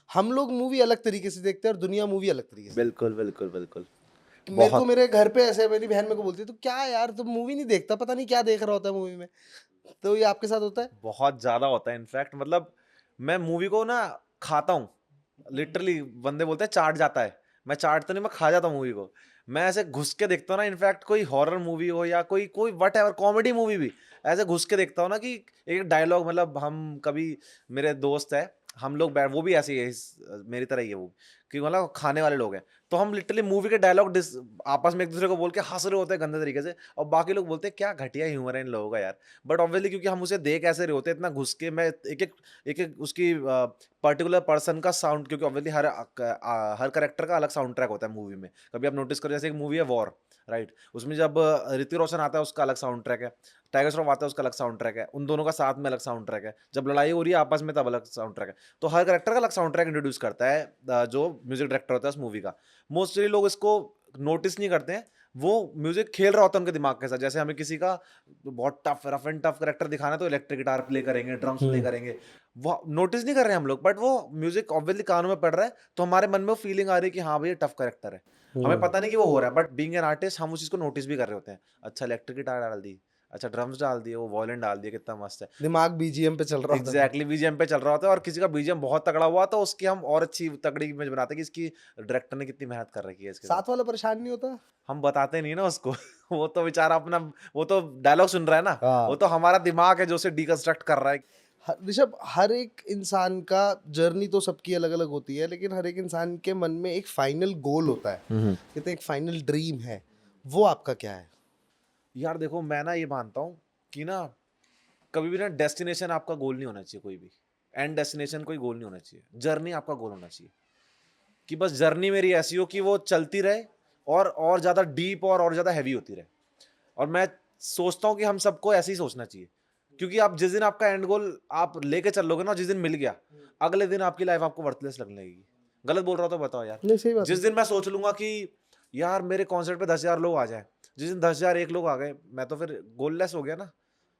हम लोग मूवी अलग तरीके से देखते हैं और दुनिया मूवी अलग तरीके से। बिल्कुल बिल्कुल बिल्कुल मेरे को बहुत मेरे घर पे ऐसे मेरी बहन मेरे को बोलती है, तो क्या यार तुम मूवी नहीं देखता, पता नहीं क्या देख रहा होता है मूवी में। तो ये आपके साथ होता है? बहुत ज्यादा होता है इनफैक्ट। मतलब मैं मूवी को ना खाता हूँ लिटरली। बंदे बोलते हैं चाट जाता है, मैं चाटता नहीं, मैं खा जाता हूँ मूवी को। मैं ऐसे घुस के देखता हूँ ना, इनफैक्ट कोई हॉरर मूवी हो या कोई कोई वट एवर कॉमेडी मूवी भी ऐसे घुस के देखता हूँ ना कि एक डायलॉग, मतलब हम कभी, मेरे दोस्त है, हम लोग बैठ, वो भी ऐसे ही है मेरी तरह ही है वो, कि मतलब खाने वाले लोग हैं, तो हम लिटरली मूवी के डायलॉग आपस में एक दूसरे को बोल के हंस रहे होते हैं गंदे तरीके से, और बाकी लोग बोलते हैं क्या घटिया ह्यूमर है इन लोगों का यार। बट ऑब्वियसली क्योंकि हम उसे देख ऐसे रहे होते हैं इतना घुस के, मैं एक एक उसकी पर्टिकुलर पर्सन का साउंड, क्योंकि ऑब्वियसली हर करेक्टर का अलग साउंड ट्रैक होता है मूवी में। कभी आप नोटिस करो, जैसे एक मूवी है वॉर, राइट, उसमें जब ऋतिक रोशन आता है उसका अलग साउंड ट्रैक है, टाइगर श्रॉफ आता है उसका अलग साउंड ट्रैक है, उन दोनों का साथ में अलग साउंड ट्रैक है, जब लड़ाई हो रही है आपस में तब अलग साउंड ट्रैक है। तो हर करेक्टर का अलग साउंड ट्रैक इंट्रोड्यूस करता है जो म्यूजिक डायरेक्टर होता है उस मूवी का। मोस्टली लोग इसको नोटिस नहीं करते हैं, वो म्यूजिक खेल रहा होता है उनके दिमाग के साथ। जैसे हमें किसी का बहुत tough rough and tough character दिखाना है तो इलेक्ट्रिक गिटार प्ले करेंगे, ड्रम्स प्ले करेंगे, वो नोटिस नहीं कर रहे हैं हम लोग, बट वो म्यूजिक ऑब्वियसली कानों में पड़ रहा है, तो हमारे मन में वो फीलिंग आ रही है कि हाँ भाई ये टफ करेक्टर है। हमें पता नहीं कि वो हो रहा है, बट बीइंग एन आर्टिस्ट हम उस चीज को नोटिस भी कर रहे होते हैं। अच्छा इलेक्ट्रिक गिटार डाल दी, अच्छा ड्रम्स डाल दिए, वो वॉयलिन डाल दिया, कितना मस्त है। दिमाग बीजीएम पे चल रहा होता है। एग्जैक्टली बीजीएम पे चल रहा होता है, और किसी का बीजीएम बहुत तगड़ा हुआ तो उसकी हम और अच्छी तगड़ी इमेज बनाते हैं कि इसकी डायरेक्टर ने कितनी मेहनत कर रखी है इसके साथ। साथ वाला परेशान नहीं होता? हम बताते नहीं ना उसको वो तो बेचारा अपना, वो तो डायलॉग सुन रहा है ना, हाँ। वो तो हमारा दिमाग है जो उसे डिकंस्ट्रक्ट कर रहा है। ऋषभ, हर एक इंसान का जर्नी तो सबकी अलग अलग होती है, लेकिन हर एक इंसान के मन में एक फाइनल गोल होता है, कहते हैं एक फाइनल ड्रीम है, वो आपका क्या है? यार देखो, मैं ना ये मानता हूँ कि ना कभी भी ना डेस्टिनेशन आपका गोल नहीं होना चाहिए, कोई भी एंड डेस्टिनेशन कोई गोल नहीं होना चाहिए, जर्नी आपका गोल होना चाहिए। कि बस जर्नी मेरी ऐसी हो कि वो चलती रहे और ज़्यादा डीप और ज़्यादा हैवी होती रहे। और मैं सोचता हूँ कि हम सबको ऐसे ही सोचना चाहिए, क्योंकि आप जिस दिन आपका एंड गोल आप लेके चल लोगे ना, जिस दिन मिल गया, अगले दिन आपकी लाइफ आपको वर्थलेस लगने लगेगी। गलत बोल रहा हूँ तो बताओ यार। नहीं, सही बात जिस है। दिन मैं सोच लूंगा कि यार मेरे कॉन्सर्ट पे 10,000 लोग आ जाए, जिस दिन 10,001 लोग आ गए, मैं तो फिर गोललेस हो गया ना।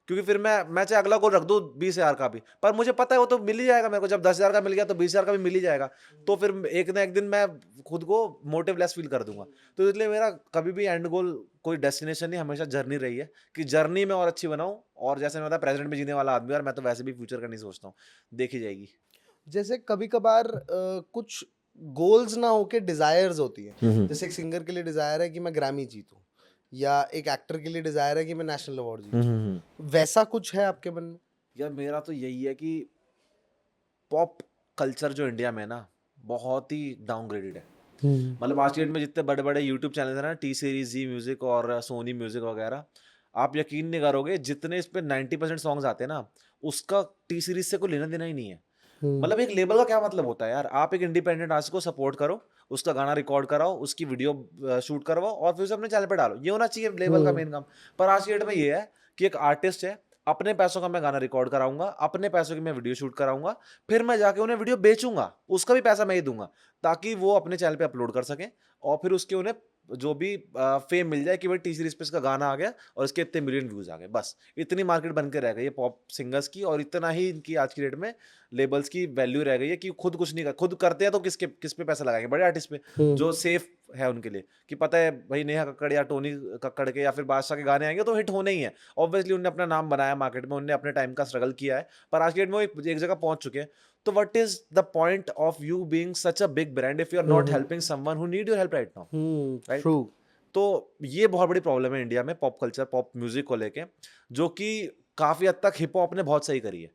क्योंकि फिर मैं चाहे अगला गोल रख दूं 20,000 का भी, पर मुझे पता है वो तो मिल ही जाएगा मेरे को। जब 10,000 का मिल गया तो 20,000 का भी मिल ही जाएगा, तो फिर एक ना एक दिन मैं खुद को मोटिवलेस फील कर दूंगा। तो इसलिए मेरा कभी भी एंड गोल कोई डेस्टिनेशन नहीं, हमेशा जर्नी रही है कि जर्नी में और अच्छी बनाऊं। और जैसे मैं बताया प्रेजेंट में जीने वाला आदमी, और मैं तो वैसे भी फ्यूचर का नहीं सोचता हूँ, देखी जाएगी। जैसे कभी कभार कुछ गोल्स ना होके डिजायर्स होती है, जैसे एक सिंगर के लिए डिजायर है कि मैं ग्रैमी जीतूं, या एक एक्टर के लिए डिजायर है कि मैं नेशनल अवार्ड जीतूं, वैसा कुछ है आपके मन में? यार मेरा तो यही है कि पॉप कल्चर जो इंडिया में है ना, बहुत ही डाउनग्रेडेड है। मतलब आज की डेट में जितने बड़े बड़े यूट्यूब चैनल है ना, टी सीरीज, जी म्यूजिक और सोनी म्यूजिक वगैरह, आप यकीन नहीं करोगे जितने इस पे 90% सॉन्ग्स आते हैं ना, उसका टी सीरीज से कोई लेना देना ही नहीं है। मतलब एक लेबल का क्या मतलब होता है यार? आप एक इंडिपेंडेंट आर्टिस्ट को सपोर्ट करो, उसका गाना रिकॉर्ड कराओ, उसकी वीडियो शूट करवाओ और फिर उसे अपने चैनल पे डालो, ये होना चाहिए लेबल का मेन काम। पर आज की डेट में ये है कि एक आर्टिस्ट है, अपने पैसों का मैं गाना रिकॉर्ड कराऊंगा, अपने पैसों की मैं वीडियो शूट कराऊंगा, फिर मैं जाके उन्हें वीडियो बेचूंगा, उसका भी पैसा मैं ही दूंगा, ताकि वो अपने चैनल पे अपलोड कर सकें, और फिर उसके उन्हें जो भी फेम मिल जाए कि भाई टी सीरीज पे इसका गाना आ गया और इसके इतने मिलियन व्यूज आ गए। बस इतनी मार्केट बन के रह गई है पॉप सिंगर्स की, और इतना ही इनकी आज की डेट में लेबल्स की वैल्यू रह गई है कि खुद कुछ नहीं कर, खुद करते हैं तो किस पे पैसा लगाएंगे? बड़े आर्टिस्ट पे जो सेफ है उनके लिए, कि पता है भाई नेहा कक्कड़ या टोनी कक्कड़ के या फिर बादशाह के गाने आएंगे तो हिट होने ही है। ऑब्वियसली उन्होंने अपना नाम बनाया मार्केट में, उन्होंने अपने टाइम का स्ट्रगल किया है, पर आज की डेट में वो एक जगह पहुंच चुके हैं। तो what is the point of you being such a big brand if you are not helping someone who need your help right now, right? True. तो ये बहुत बड़ी प्रॉब्लम है इंडिया में पॉप कल्चर, पॉप म्यूजिक को लेके, जो कि काफी हद तक हिप हॉप ने बहुत सही करी है,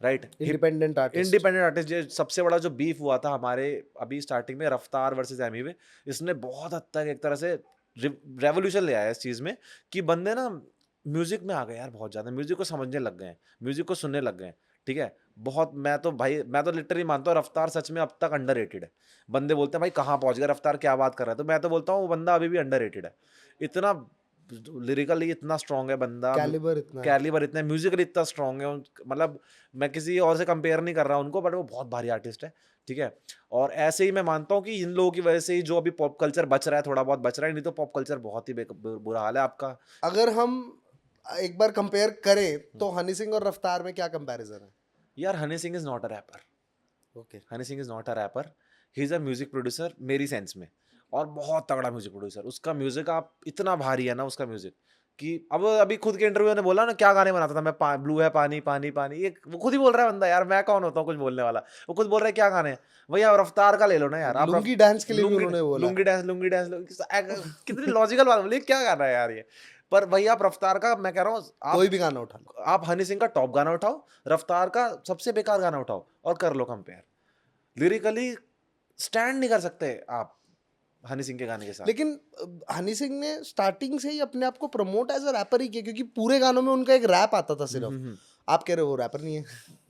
right? Independent artist. Independent artist, सबसे बड़ा जो बीफ हुआ था हमारे अभी स्टार्टिंग में, रफ्तार वर्सेस एमिवे, इसने बहुत हद तक एक तरह से रेवोल्यूशन ले आया इस चीज में, कि बंदे ना म्यूजिक में आ गए यार, बहुत ज्यादा म्यूजिक को समझने लग गए हैं, म्यूजिक को सुनने लग गए हैं, ठीक है? बहुत, मैं तो लिटरली मानता हूँ रफ्तार सच में अब तक अंडररेटेड है। बंदे बोलते हैं भाई कहाँ पहुंच गया रफ्तार, क्या बात कर रहा है, तो मैं तो बोलता हूँ वो बंदा अभी भी अंडररेटेड है। इतना लिरिकली इतना स्ट्रांग है बंदा, कैलिबर इतना, म्यूजिकली इतना स्ट्रांग है, मतलब मैं किसी और से कंपेयर नहीं कर रहा उनको, बट वो बहुत भारी आर्टिस्ट है, ठीक है? और ऐसे ही मैं मानता हूँ कि इन लोगों की वजह से ही जो अभी पॉप कल्चर बच रहा है, थोड़ा बहुत बच रहा है, नहीं तो पॉप कल्चर बहुत ही बुरा हाल है आपका। अगर हम एक बार कंपेयर करें तो हनी सिंह और रफ्तार में क्या कंपैरिजन है? यार Honey Singh is not a rapper, okay Honey Singh is not a rapper, he is a music producer मेरी सेंस में, और बहुत तगड़ा म्यूजिक प्रोड्यूसर। उसका म्यूजिक आप इतना भारी है ना उसका म्यूजिक, कि अब अभी खुद के इंटरव्यू ने बोला ना क्या गाने बनाता था मैं, ब्लू है पानी पानी पानी, ये वो खुद ही बोल रहा है बंदा, यार मैं कौन होता हूँ कुछ बोलने वाला। वो खुद बोल रहा है क्या गाने हैं भैया, आप रफ्तार का ले लो ना यार, आप लुंगी डांस के लिए भी लुंगी उन्होंने बोला। लुंगी डांस कितनी लॉजिकल बात बोली, क्या गाना है यार ये। पर भैया आप रफ्तार का, मैं कह रहा हूँ कोई आप भी गाना उठा लो। आप हनी सिंह का टॉप गाना उठाओ, रफ्तार का सबसे बेकार गाना उठाओ, और कर लो कंपेयर। लिरिकली स्टैंड नहीं कर सकते आप हनी सिंह के गाने के साथ। लेकिन हनी सिंह ने स्टार्टिंग से ही अपने आप को प्रमोट एज अ रैपर ही किया, क्योंकि पूरे गानों में उनका एक रैप आता था सिर्फ। आप कह रहे हो वो रैपर नहीं है।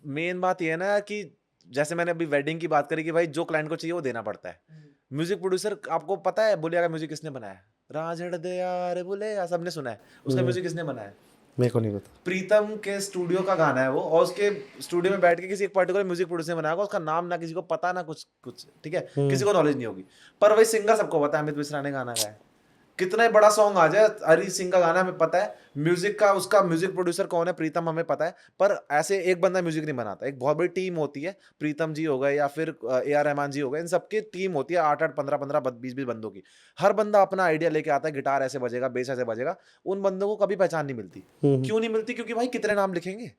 मेन बात ये है ना कि जैसे मैंने अभी वेडिंग की बात करी कि भाई जो क्लाइंट को चाहिए वो देना पड़ता है। म्यूजिक प्रोड्यूसर, आपको पता है बोलिएगा म्यूजिक किसने बनाया है? राजड़ दे यार बोले, या सबने सुना है उसका म्यूजिक किसने बनाया है? मेरे को नहीं पता। प्रीतम के स्टूडियो का गाना है वो, और उसके स्टूडियो में बैठ के किसी एक पर्टिकुलर म्यूजिक प्रोड्यूसर ने बनाया होगा, उसका नाम ना किसी को पता ना कुछ कुछ, ठीक है, किसी को नॉलेज नहीं होगी, पर वही सिंगर सबको पता है, अमित मिश्रा ने गाना गाया है। कितना ही बड़ा सॉन्ग आ जाए, अरिजीत सिंह का गाना हमें पता है, म्यूजिक का उसका म्यूजिक प्रोड्यूसर कौन है, प्रीतम, हमें पता है, पर ऐसे एक बंदा म्यूजिक नहीं बनाता, एक बहुत बड़ी टीम होती है। प्रीतम जी हो गए या फिर AR रहमान जी हो गए, इन सबकी टीम होती है 8-8 15-15 20-20 बंदों की। हर बंदा अपना आइडिया लेके आता है, गिटार ऐसे बजेगा, बेस ऐसे बजेगा, उन बंदों को कभी पहचान नहीं मिलती। क्यों नहीं मिलती? क्योंकि भाई कितने नाम लिखेंगे।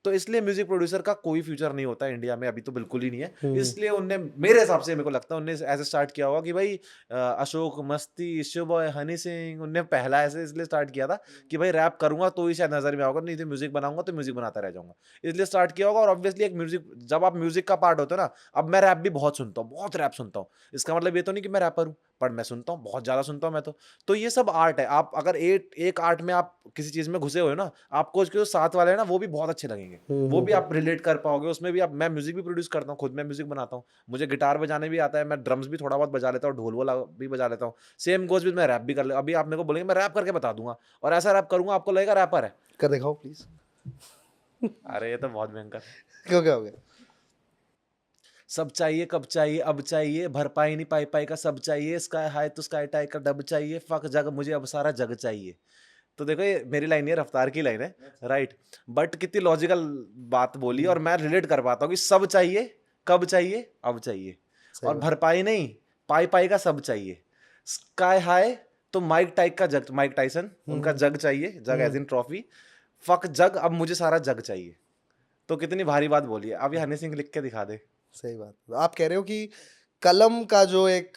तो इसलिए म्यूजिक प्रोड्यूसर का कोई फ्यूचर नहीं होता है इंडिया में, अभी तो बिल्कुल ही नहीं है। इसलिए उनने, मेरे हिसाब से मेरे को लगता है उनने ऐसे स्टार्ट किया होगा कि भाई अशोक मस्ती, शुबॉय, हनी सिंह, उनने पहला ऐसे इसलिए स्टार्ट किया था कि भाई रैप करूंगा तो ही शायद नजर में आओगा, नहीं तो म्यूजिक बनाऊंगा तो म्यूजिक बनाता रह जाऊंगा, इसलिए स्टार्ट किया होगा। और ऑब्वियसली एक म्यूजिक, जब आप म्यूजिक का पार्ट होते हो ना, अब मैं रैप भी बहुत सुनता हूँ, बहुत रैप सुनता हूँ, इसका मतलब ये तो नहीं कि मैं रैपर हूँ, पर मैं सुनता हूँ, बहुत ज्यादा सुनता हूँ मैं तो ये सब आर्ट है। आप अगर एक आर्ट में आप किसी चीज में घुसे हुए हो ना, आपको उसके जो साथ वाले हैं ना वो भी बहुत अच्छे लगेंगे, वो भी आप रिलेट कर पाओगे उसमें भी। आप, मैं म्यूजिक भी प्रोड्यूस करता हूँ खुद, मैं म्यूजिक बनाता हूँ, मुझे गिटार बजाने भी आता है, मैं ड्रम्स भी थोड़ा बहुत बजा लेता हूँ, ढोल वाला भी बजा लेता हूँ। सेम गोज भी मैं रैप भी कर ले, अभी आप मेरे को बोलेंगे मैं रैप करके बता दूंगा, और ऐसा रैप करूंगा आपको लगेगा रैपर है। कर दिखाओ प्लीज। अरे ये तो बहुत भयंकर। क्यों, क्या हो गया? सब चाहिए कब चाहिए अब चाहिए, भरपाई नहीं पाई पाई का सब चाहिए, स्काई हाई तो स्काई टाई का डब चाहिए, फक जग मुझे अब सारा जग चाहिए। तो देखो ये मेरी लाइन है, रफ्तार की लाइन है, राइट, बट कितनी लॉजिकल बात बोली, और मैं रिलेट कर पाता हूँ कि सब चाहिए कब चाहिए अब चाहिए, सही और बात। भरपाई नहीं पाई पाई का सब चाहिए। स्काई हाई तो माइक टाइक का जग, माइक टाइसन उनका जग चाहिए, जग एज इन ट्रॉफी, फक जग अब मुझे सारा जग चाहिए। तो कितनी भारी बात बोली है। अब ये हनी सिंह लिख के दिखा दे। सही बात। आप कह रहे हो कि कलम का जो एक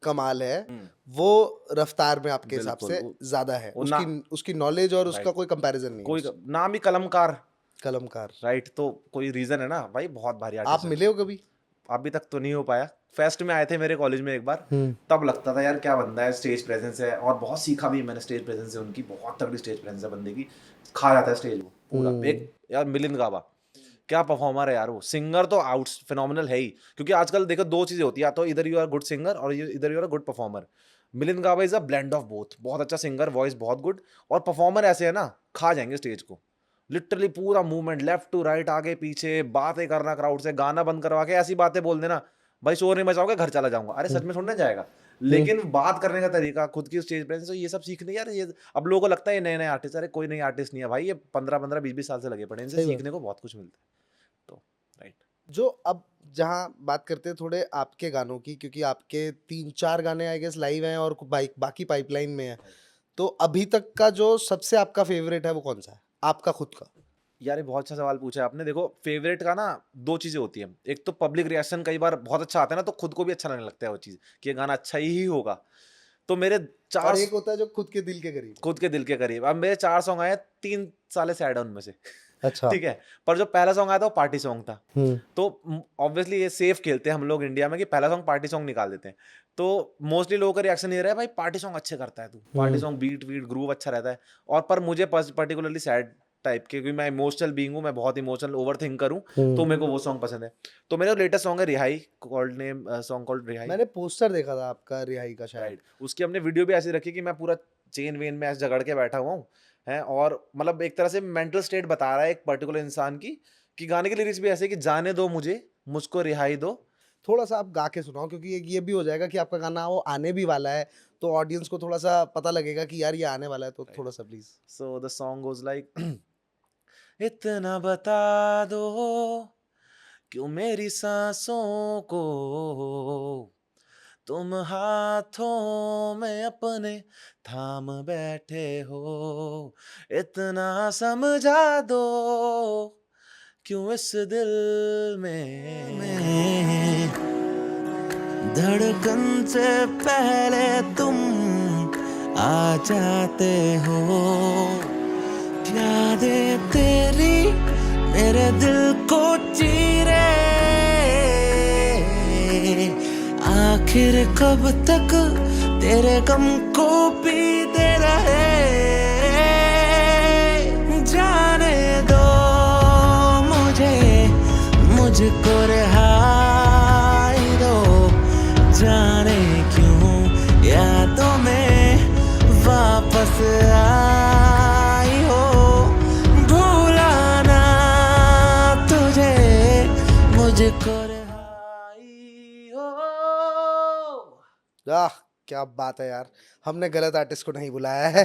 कमाल है वो रफ्तार में आपके हिसाब बिल्कुल, से ज्यादा है, वो ना- उसकी नॉलेज और उसका राइट, कोई कंपैरिजन नहीं कोई है। नाम ही कलमकार, कलमकार। राइट, तो कोई रीजन है ना भाई, बहुत भारी आप आर्टिस्ट है। मिले हो कभी? अभी तक तो नहीं हो पाया। फेस्ट में आए थे मेरे कॉलेज में एक बार, तब लगता था यार क्या बंदा है, स्टेज प्रेजेंस है, और बहुत सीखा भी मैंने स्टेज प्रेजेंस से, उनकी बहुत तगड़ी स्टेज प्रेजेंस है बंदे की, खा जाता है स्टेज वो पूरा। एक यार मिलिंद गाबा क्या परफॉर्मर है यार, वो सिंगर तो आउट फिनोमिनल है ही, क्योंकि आजकल देखो दो चीजें होती है, या तो इधर यू आर गुड सिंगर और इधर you are good performer. Milind Gaba is a blend of both, बहुत अच्छा सिंगर, वॉइस बहुत गुड, और परफॉर्मर ऐसे है ना, खा जाएंगे स्टेज को, लिटरली पूरा मूवमेंट लेफ्ट टू राइट, आगे पीछे, बातें करना क्राउड से, गाना बंद करवा के ऐसी बातें बोल देना भाई शोर नहीं मचाओगे घर चला जाऊंगा, अरे सच में सुनने जाएगा। लेकिन बात करने का तरीका, खुद की स्टेज प्रेजेंस, ये सब सीखने यार, ये अब लोगों को लगता है ये नए नए आर्टिस्ट, अरे कोई नई आर्टिस्ट नहीं है भाई, ये 15-15 20-20 साल से लगे पड़े, इनसे सही बात। सीखने को बहुत कुछ मिलता है। तो राइट, जो अब जहाँ बात करते हैं थोड़े आपके गानों की, क्योंकि आपके 3-4 गाने आई गेस लाइव हैं और बाकी पाइपलाइन में है, तो अभी तक का जो सबसे आपका फेवरेट है वो कौन सा है आपका खुद का? यार ये बहुत अच्छा सवाल पूछा है आपने। देखो फेवरेट का ना दो चीजें होती हैं, एक तो पब्लिक रिएक्शन कई बार बहुत अच्छा आता है ना, तो खुद को भी अच्छा लगने लगता है वो चीज कि ये गाना अच्छा ही होगा। तो मेरे चार, और एक होता है जो खुद के दिल के करीब। खुद के दिल के करीब, अब मेरे 4 सॉन्ग आए, 3 साले सैड है उनमें से। अच्छा। ठीक है, पर जो पहला सॉन्ग आया था वो पार्टी सॉन्ग था, तो ऑब्वियसली ये सेफ खेलते हैं हम लोग इंडिया में कि पहला सॉन्ग पार्टी सॉन्ग निकाल देते हैं। तो मोस्टली लोगों का रिएक्शन ये रहा है भाई पार्टी सॉन्ग अच्छे करता है तू, पार्टी सॉन्ग बीट वीट ग्रूव अच्छा रहता है। और पर मुझे पर्टिकुलरली सैड टाइप के, क्योंकि मैं इमोशनल बीइंग हूँ, मैं बहुत इमोशनल ओवर थिंक करूँ, तो मेरे को वो सॉन्ग पसंद है। तो मेरा लेटेस्ट सॉन्ग है रिहाई, कॉल्ड नेम सॉन्ग कॉल्ड रिहाई, मैंने पोस्टर देखा था आपका रिहाई का शायद। राइट। उसकी हमने वीडियो भी ऐसी रखी कि मैं पूरा चेन वेन में ऐसे जगड़ के बैठा हुआ हूँ है, और मतलब एक तरह से मेंटल स्टेट बता रहा है एक पर्टिकुलर इंसान की, कि गाने के लिरिक्स भी ऐसे कि जाने दो मुझे, मुझको रिहाई दो। थोड़ा सा आप गा के सुनाओ, क्योंकि ये भी हो जाएगा कि आपका गाना वो आने भी वाला है, तो ऑडियंस को थोड़ा सा पता लगेगा कि यार ये आने वाला है, तो थोड़ा सा please. So the song goes like इतना बता दो क्यों मेरी सांसों को तुम हाथों में अपने थाम बैठे हो, इतना समझा दो क्यों इस दिल में धड़कन से पहले तुम आ जाते हो, यादें तेरी मेरे दिल को चीरे, आखिर कब तक तेरे गम को पीते रहे, जाने दो मुझे, मुझको रिहाई दो, जाने क्यों यादों में वापस आई हो, भूला ना तुझे, मुझको रिहाई हो। आह क्या बात है यार, हमने गलत आर्टिस्ट को नहीं बुलाया है।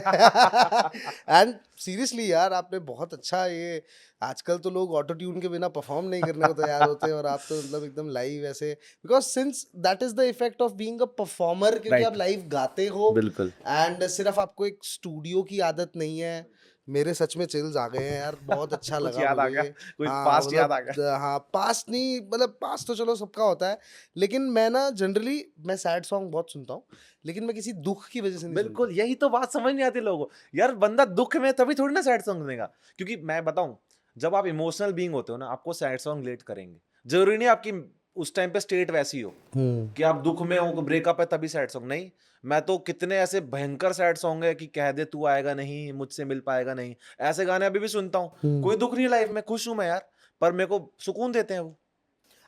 एंड सीरियसली यार, आपने बहुत अच्छा ये, आजकल तो लोग ऑटो ट्यून के बिना परफॉर्म नहीं करने को तैयार होते हैं, और आप तो मतलब एकदम लाइव ऐसे, because since that is the effect of being a performer, क्योंकि Right. आप लाइव गाते हो बिल्कुल एंड सिर्फ आपको एक स्टूडियो की आदत नहीं है। मेरे सच में चिल्स आ गए हैं यार, बहुत अच्छा कुछ लगा याद आ मुझे। गया, कुछ हाँ, पास्ट याद आ मतलब गया। हाँ, पास्ट नहीं, मतलब पास्ट तो चलो सबका होता है, लेकिन मैं ना जनरली मैं सैड सॉन्ग बहुत सुनता हूँ, लेकिन मैं किसी दुख की वजह से नहीं बिल्कुल, यही तो बात समझ नहीं आती लोगों को यार, बंदा दुख में तभी थोड़ी ना सैड सॉन्ग सुनेगा, क्योंकि मैं बताऊं, जब आप इमोशनल बीइंग होते हो ना, आपको सैड सॉन्ग रिलेट करेंगे, जरूरी नहीं आपकी उस टाइम पे स्टेट वैसी हो सुनता। कि आप दुख में हो, ब्रेकअप है तभी सैड सॉन्ग नहीं। मैं तो कितने ऐसे भयंकर सैड सॉन्ग है कि कह दे तू आएगा नहीं, मुझसे मिल पाएगा नहीं, ऐसे गाने अभी भी सुनता हूँ। कोई दुख नहीं लाइफ में, खुश हूं मैं यार, पर मेरे को सुकून देते हैं वो।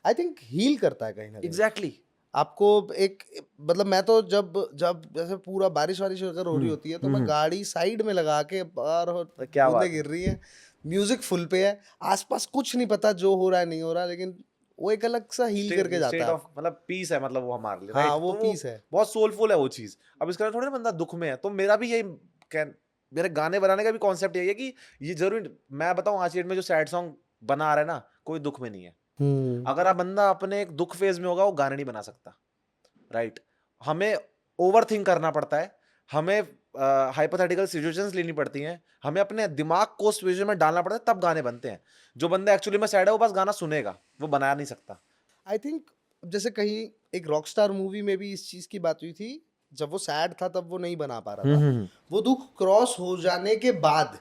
आई थिंक हील करता है कहीं ना कहीं एग्जैक्टली आपको। एक मतलब मैं तो जब जब जैसे पूरा बारिश वारिश अगर हो रही होती है, तो मैं गाड़ी साइड में लगा के बाहर, और क्या बात बूंदे है। गिर रही है, म्यूजिक फुल पे है, आसपास कुछ नहीं पता जो हो रहा है नहीं हो रहा, लेकिन वो एक अलग सा हील करके जाता स्टेट है। ऑफ मतलब पीस है, मतलब वो हमारे लिए, हाँ, राइट? वो तो पीस है। बहुत सोलफुल है वो चीज। अब इसका थोड़ी ना बंदा दुख में है, तो मेरा भी यही मेरे गाने बनाने का भी कॉन्सेप्ट यही है कि ये जरूरी, मैं बताऊं आज की डेट में जो सैड सॉन्ग बना रहा है ना, कोई दुख में नहीं है। अगर आप बंदा अपने एक दुख फेज में होगा, वो गाने नहीं बना सकता, राइट? हमें ओवर थिंक करना पड़ता है, हमें हाइपोथेटिकल सिचुएशंस लेनी पड़ती हैं, हमें अपने दिमाग को सिचुएशन में डालना पड़ता है, तब गाने बनते हैं। जो बंदा एक्चुअली में सैड है, वो बस गाना सुनेगा, वो बनाया नहीं सकता। आई थिंक जैसे कहीं एक रॉकस्टार मूवी में भी इस चीज की बात हुई थी, जब वो सैड था तब वो नहीं बना पा रहा था, वो दुख क्रॉस हो जाने के बाद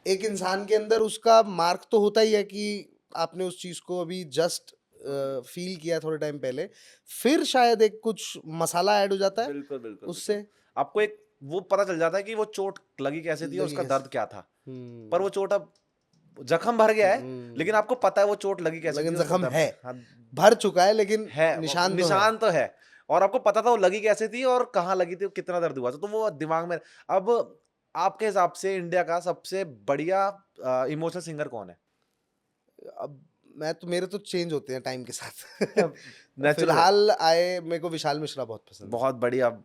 एक इंसान के अंदर उसका मार्क तो होता ही है कि आपने उस चीज को अभी जस्ट फील किया थोड़े टाइम पहले, फिर शायद एक कुछ मसाला ऐड हो जाता है बिल्कुल बिल्कुल उससे। बिल्कुल। आपको एक वो पता चल जाता है कि वो चोट लगी कैसे थी और लगी उसका कैसे। दर्द क्या था, पर वो चोट अब जख्म भर गया है, लेकिन आपको पता है वो चोट लगी कैसे लेकिन थी और उसका जख्म दर्द- है, हाँ, भर चुका है, लेकिन है निशान तो है। निशान तो है, और आपको पता था वो लगी कैसे थी और कहाँ लगी थी और कितना दर्द हुआ था, तो वो दिमाग में। अब आपके हिसाब से इंडिया का सबसे बढ़िया इमोशनल सिंगर कौन है? अब मैं तो, मेरे तो चेंज होते हैं टाइम के साथ। नेचुरल फिलहाल आए, मेरे को विशाल मिश्रा बहुत पसंद है। बहुत बढ़िया,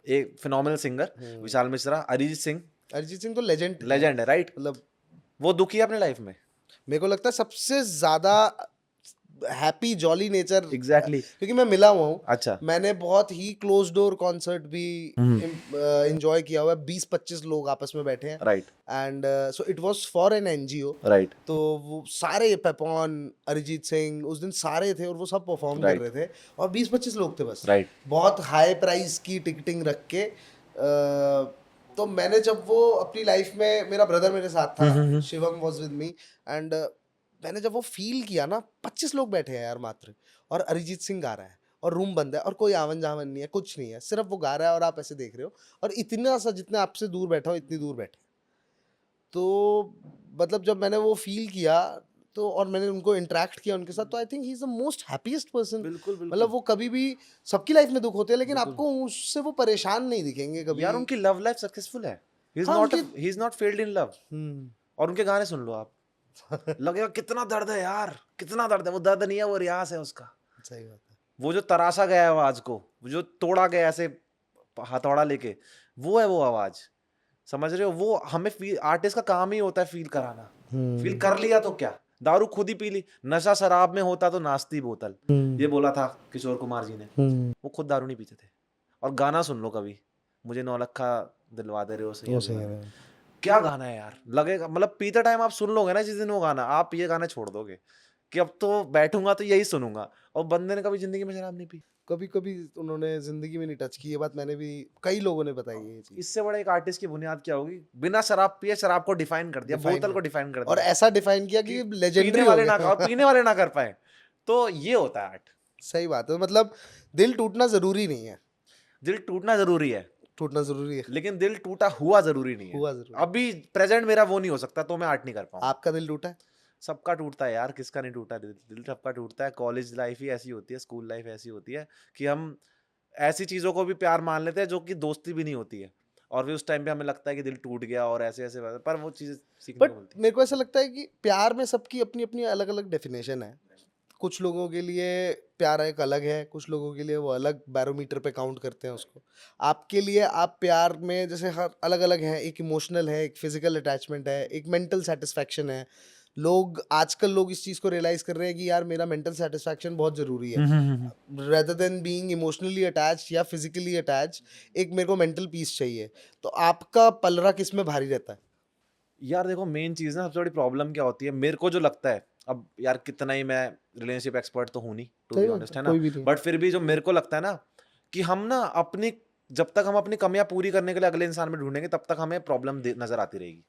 एक फिनोमिनल सिंगर विशाल मिश्रा। अरिजीत सिंह अरिजीत सिंह तो लेजेंड लेजेंड है, राइट? मतलब वो दुखी है अपने लाइफ में, मेरे को लगता है सबसे ज्यादा हैप्पी जॉली नेचर, एग्जैक्टली। क्योंकि मैं मिला हुआ हूँ, अच्छा, मैंने बहुत ही क्लोज डोर कॉन्सर्ट भी एंजॉय किया हुआ है, 20-25 लोग आपस में बैठे हैं, right and so it was for an NGO. Right तो वो सारे पेपॉन, अरिजीत सिंह उस दिन सारे थे, और वो सब परफॉर्म कर Right. रहे थे, और 20-25 लोग थे बस, राइट बहुत हाई प्राइस की टिकटिंग रख के। तो मैंने जब वो अपनी लाइफ में, मेरा ब्रदर मेरे साथ था, Shivam was with me, and मैंने जब वो फील किया ना, 25 लोग बैठे हैं यार मात्र, और अरिजीत सिंह गा रहा है, और रूम बंद है, और कोई आवन जावन नहीं है, कुछ नहीं है, सिर्फ वो गा रहा है और आप ऐसे देख रहे हो, और इतना सा जितने आपसे दूर बैठा हो इतनी दूर बैठे। तो मतलब जब मैंने वो फील किया, तो और मैंने उनको इंटरेक्ट किया उनके साथ, तो I think he is the most happiest person. बिल्कुल बिल्कुल। मतलब वो कभी भी, सबकी लाइफ में दुख होते हैं, लेकिन बिल्कुल। आपको उससे वो परेशान नहीं दिखेंगे कभी। यार उनकी लव लाइफ सक्सेसफुल है, ही हाँ, is not failed in love. Hmm, और उनके गाने सुन लो आप, लगेगा कितना दर्द है यार, कितना दर्द है। वो दर्द नहीं है, वो रियाज है उसका। सही बात है। वो जो तराशा गया है आवाज को, वो जो तोड़ा गया ऐसे हथौड़ा लेके, वो है वो आवाज। समझ रहे हो? वो हमें आर्टिस्ट का काम ही होता है फील कराना। फील कर लिया तो क्या, दारू खुद ही पी ली, नशा शराब में होता तो नाचती बोतल, ये बोला था किशोर कुमार जी ने। वो खुद दारू नहीं पीते थे। और गाना सुन लो कभी, मुझे नौलखा दिलवा दे रहे हो सही वो अभी सही वाला। है। क्या गाना है यार, लगेगा मतलब पीते टाइम आप सुन लोगे ना जिस दिन वो गाना, आप ये गाने छोड़ दोगे कि अब तो बैठूंगा तो यही सुनूंगा। और बंदे ने कभी जिंदगी में शराब नहीं पी। कभी कभी उन्होंने जिंदगी में नहीं टच की, ये बात मैंने भी कई लोगों ने बताई है ये चीज। इससे बड़ा एक आर्टिस्ट की बुनियाद क्या होगी? बिना शराब पिए शराब को डिफाइन कर दिया, Define बोतल कर- को डिफाइन कर और दिया ऐसा डिफाइन किया कि कि लेजेंडरी पीने हो वाले ना गया। और पीने वाले ना कर पाए। तो ये होता है आर्ट। सही बात है, मतलब दिल टूटना जरूरी नहीं है। दिल टूटना जरूरी है, टूटना जरूरी है, लेकिन दिल टूटा हुआ जरूरी नहीं है। हुआ जरूरी। अभी प्रेजेंट मेरा वो नहीं हो सकता तो मैं आर्ट नहीं कर पाऊंगा। आपका दिल टूटा है? सबका टूटता है यार, किसका नहीं टूटा दिल? दिल सबका टूटता है। कॉलेज लाइफ ही ऐसी होती है, स्कूल लाइफ ऐसी होती है कि हम ऐसी चीजों को भी प्यार मान लेते हैं जो कि दोस्ती भी नहीं होती है, और फिर उस टाइम पे हमें लगता है कि दिल टूट गया और ऐसे ऐसे, पर वो चीजें सीखने बट को मिलती है। मेरे को ऐसा लगता है कि प्यार में सबकी अपनी अपनी अलग अलग डेफिनेशन है। कुछ लोगों के लिए प्यार एक अलग है, कुछ लोगों के लिए वो अलग बैरोमीटर पे काउंट करते हैं उसको। आपके लिए आप प्यार में जैसे हर अलग अलग हैं, एक इमोशनल है, एक फिजिकल अटैचमेंट है, एक मेंटल सेटिस्फैक्शन है। आजकल लोग इस चीज को रियलाइज कर रहे हैं कि यार मेरा मेंटल सेटिस्फैक्शन बहुत जरूरी है, rather than being emotionally attach या फिजिकली अटैच। एक मेरे को मेंटल पीस चाहिए। तो आपका पलड़ा किस में भारी रहता है? यार देखो, मेन चीज ना, सबसे बड़ी प्रॉब्लम क्या होती है मेरे को जो लगता है, अब यार कितना ही मैं रिलेशनशिप एक्सपर्ट तो हूँ नहीं, टू सही बी बात ऑनेस्ट, है, है ना, कोई भी नहीं। बट फिर भी जो मेरे को लगता है ना कि हम ना अपनी, जब तक हम अपनी कमियां पूरी करने के लिए अगले इंसान में ढूंढेंगे तब तक हमें प्रॉब्लम नजर आती रहेगी।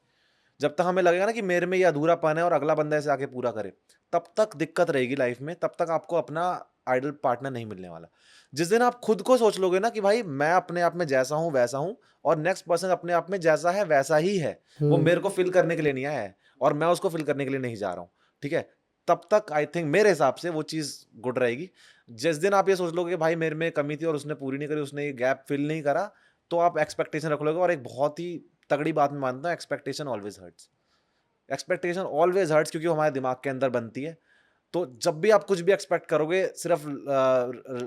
जब तक हमें लगेगा ना कि मेरे में ये अधूरापन है और अगला बंदा इसे आके पूरा करे, तब तक दिक्कत रहेगी लाइफ में, तब तक आपको अपना आइडल पार्टनर नहीं मिलने वाला। जिस दिन आप खुद को सोच लोगे ना कि भाई मैं अपने आप में जैसा हूं वैसा हूं, और नेक्स्ट पर्सन अपने आप में जैसा है वैसा ही है, वो मेरे को फिल करने के लिए नहीं आया है और मैं उसको फिल करने के लिए नहीं जा रहा हूँ, ठीक है, तब तक आई थिंक मेरे हिसाब से वो चीज गुड रहेगी। जिस दिन आप ये सोच लोगे कि भाई मेरे में कमी थी और उसने पूरी नहीं करी, उसने ये गैप फिल नहीं करा, तो आप एक्सपेक्टेशन रख लोगे। और एक बहुत ही तगड़ी बात मैं मानता हूँ, expectation always hurts. Expectation always hurts, क्योंकि वो हमारे दिमाग के अंदर बनती है। तो जब भी आप कुछ भी एक्सपेक्ट करोगे, सिर्फ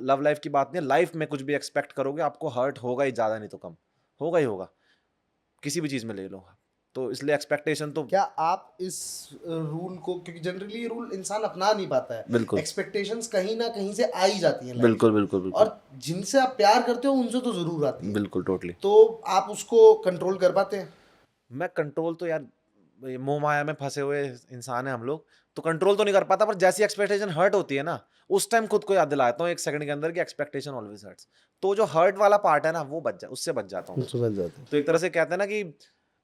लव लाइफ की बात नहीं, लाइफ में कुछ भी एक्सपेक्ट करोगे आपको हर्ट होगा ही, ज्यादा नहीं तो कम होगा ही होगा, किसी भी चीज में ले लो। तो इसलिए एक्सपेक्टेशन तो क्या आप इस रूल को, क्योंकि जनरली ये रूल इंसान अपना नहीं पाता है, बिल्कुल एक्सपेक्टेशंस कहीं ना कहीं से आ ही जाती हैं life बिल्कुल में। बिल्कुल बिल्कुल और जिनसे आप प्यार करते हो उनसे तो जरूर आती है। बिल्कुल टोटली। तो आप उसको कंट्रोल कर पाते हैं? मैं कंट्रोल तो यार, ये मोह माया में फंसे हुए इंसान है हम लोग, तो कंट्रोल तो नहीं कर पाता, पर जैसी एक्सपेक्टेशन हर्ट होती है ना, उस टाइम खुद को याद दिलाता हूँ एक सेकंड के अंदर कि एक्सपेक्टेशन ऑलवेज हर्ट्स। तो जो हर्ट वाला पार्ट है ना, वो उससे बच जाता हूँ। समझ जाते हैं। तो एक तरह से कहते हैं ना कि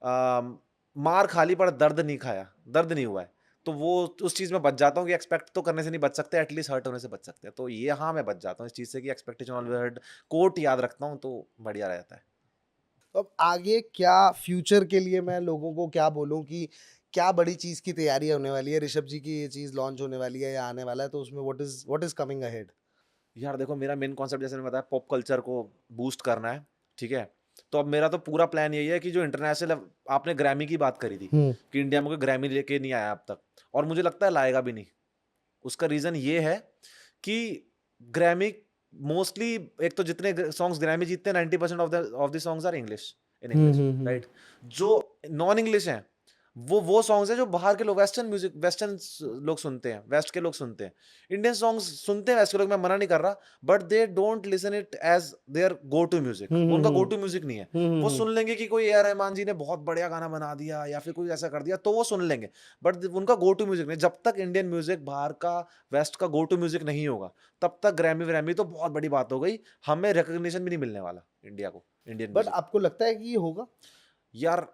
मार खा ली पर दर्द नहीं खाया, दर्द नहीं हुआ है, तो वो उस चीज में बच जाता हूँ कि एक्सपेक्ट तो करने से नहीं बच सकते, एटलीस्ट हर्ट होने से बच सकते हैं। तो ये हाँ, मैं बच जाता हूँ इस चीज से कि एक्सपेक्टेशन ऑलवेज हर्ट कोट याद रखता हूँ, तो बढ़िया रहता है। तो अब आगे क्या फ्यूचर के लिए मैं लोगों को क्या बोलूं कि क्या बड़ी चीज की तैयारी होने वाली है? ऋषभ जी की ये चीज लॉन्च होने वाली है या आने वाला है, तो उसमें व्हाट इज कमिंग अहेड? यार देखो, मेरा मेन कॉन्सेप्ट जैसे मैंने बताया, पॉप कल्चर को बूस्ट करना है, ठीक है। तो अब मेरा तो पूरा प्लान यही है कि जो इंटरनेशनल, आपने ग्रैमी की बात करी थी कि इंडिया में कोई ग्रैमी लेके नहीं आया अब तक, और मुझे लगता है लाएगा भी नहीं। उसका रीजन ये है कि ग्रैमी मोस्टली, एक तो जितने सॉन्ग्स ग्रैमी जीतते हैं 90% of the songs are English, in English, right. जो नॉन इंग्लिश हैं वो सॉन्ग्स हैं जो बाहर के लोग, वेस्टर्न लोग सुनते हैं, वेस्ट के लोग सुनते हैं। इंडियन सॉन्ग्स सुनते हैं वेस्ट के लोग, मैं मना नहीं कर रहा, but they don't listen it as there go to music. उनका गो टू म्यूजिक नहीं है। वो सुन लेंगे कि कोई ए.आर. रहमान जी ने बहुत बढ़िया गाना बना दिया या फिर कोई ऐसा कर दिया, तो वो सुन लेंगे, बट उनका गो टू म्यूजिक नहीं। जब तक इंडियन म्यूजिक बाहर का, वेस्ट का गो टू म्यूजिक नहीं होगा, तब तक ग्रैमी तो बहुत बड़ी बात हो गई, हमें रिकॉग्निशन भी नहीं मिलने वाला इंडिया को, इंडियन बट म्यूजिक। आपको लगता है कि ये होगा? यार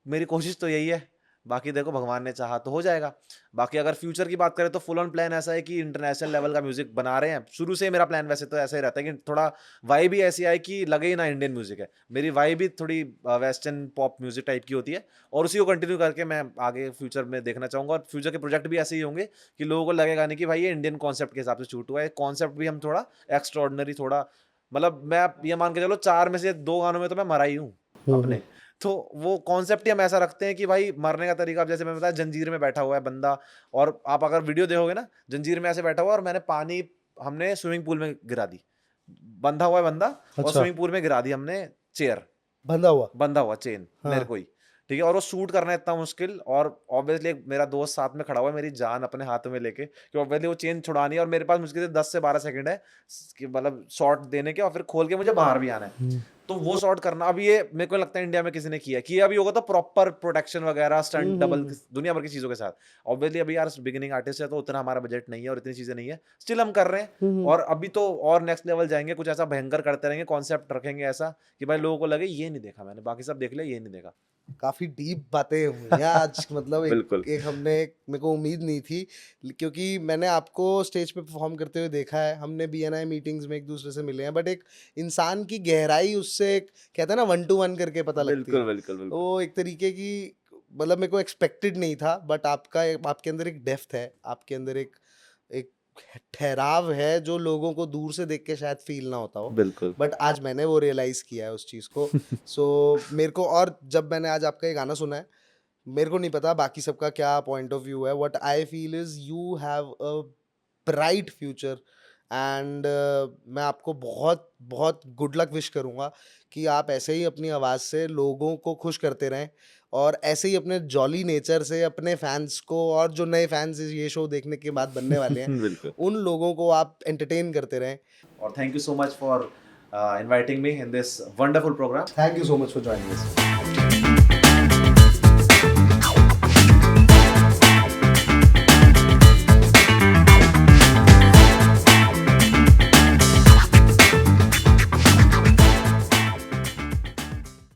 मेरी कोशिश तो यही है, बाकी देखो भगवान ने चाहा तो हो जाएगा। बाकी अगर फ्यूचर की बात करें तो फुल ऑन प्लान ऐसा है कि इंटरनेशनल लेवल का म्यूजिक बना रहे हैं। शुरू से मेरा प्लान वैसे तो ऐसा ही रहता है कि थोड़ा वाइब भी ऐसी आए कि लगे ही ना इंडियन म्यूजिक है। मेरी वाइब भी थोड़ी वेस्टर्न पॉप म्यूजिक टाइप की होती है, और उसी को कंटिन्यू करके मैं आगे फ्यूचर में देखना चाहूंगा। और फ्यूचर के प्रोजेक्ट भी ऐसे ही होंगे कि लोगों को लगेगा नहीं कि भाई ये इंडियन कॉन्सेप्ट के हिसाब से शूट हुआ है। कॉन्सेप्ट भी हम थोड़ा एक्स्ट्रॉर्डनरी, थोड़ा मतलब मैं ये मान के चलो 4 में से 2 गानों में तो मैं मरा ही हूँ अपने। तो वो कॉन्सेप्ट ही हम ऐसा रखते हैं कि भाई मरने का तरीका, अब जैसे मैं बताया, जंजीर में बैठा हुआ है बंदा, और आप अगर वीडियो देखोगे ना, जंजीर में ऐसे बैठा हुआ है और मैंने पानी, हमने स्विमिंग पूल में गिरा दी, बंधा हुआ है बंदा, और अच्छा। स्विमिंग पूल में गिरा दी हमने चेयर, बंधा हुआ? बंधा हुआ चेन हाँ। मेरे को ही, ठीक है, और वो शूट करना इतना मुश्किल, और ऑब्वियसली मेरा दोस्त साथ में खड़ा हुआ है मेरी जान अपने हाथों में लेके, कि ऑब्वियसली वो चेन छुड़ानी है, और मेरे पास मुश्किल से 10 से 12 सेकंड है कि मतलब शॉट देने के, और फिर खोल के मुझे बाहर भी आना है। तो वो शॉट करना, अब ये मेरे को लगता है इंडिया में किसी ने किया भी होगा तो प्रॉपर प्रोटेक्शन वगैरह, स्टंट डबल, दुनिया भर की चीजों के साथ। ऑब्वियसली अभी यार बिगिनिंग आर्टिस्ट है तो उतना हमारा बजट नहीं है और इतनी चीजें नहीं है, स्टिल हम कर रहे हैं, और अभी तो और नेक्स्ट लेवल जाएंगे, कुछ ऐसा भयंकर करते रहेंगे, कॉन्सेप्ट रखेंगे ऐसा कि भाई लोगों को लगे ये नहीं देखा मैंने, बाकी सब देख लिया, ये नहीं देखा। काफी डीप बातें हुई हैं आज, मतलब बिल्कुल। एक हमने मेरे को उम्मीद नहीं थी, क्योंकि मैंने आपको स्टेज पे परफॉर्म करते हुए देखा है, हमने BNI मीटिंग्स में एक दूसरे से मिले हैं, बट एक इंसान की गहराई उससे एक कहते हैं ना 1 to 1 करके पता लगती बिल्कुल है। बिल्कुल बिल्कुल वो एक तरीके की, मतलब मेरे को एक्सपेक्टेड नहीं था, बट आपके अंदर एक डेप्थ है, आपके अंदर एक एक ठहराव है जो लोगों को दूर से देख के शायद फील ना होता हो, बिल्कुल। बट आज मैंने वो रियलाइज किया है उस चीज़ को। सो मेरे को, और जब मैंने आज आपका ये गाना सुना है, मेरे को नहीं पता बाकी सबका क्या पॉइंट ऑफ व्यू है, what I feel is you have a bright future, and मैं आपको बहुत बहुत गुड लक विश करूँगा कि आप ऐसे ही अपनी आवाज़ से लोगों को खुश करते रहें, और ऐसे ही अपने जॉली नेचर से अपने फैंस को, और जो नए फैंस ये शो देखने के बाद बनने वाले हैं, बिल्कुल। उन लोगों को आप एंटरटेन करते रहें। और thank you so much for inviting me in this wonderful program. Thank you so much for joining us.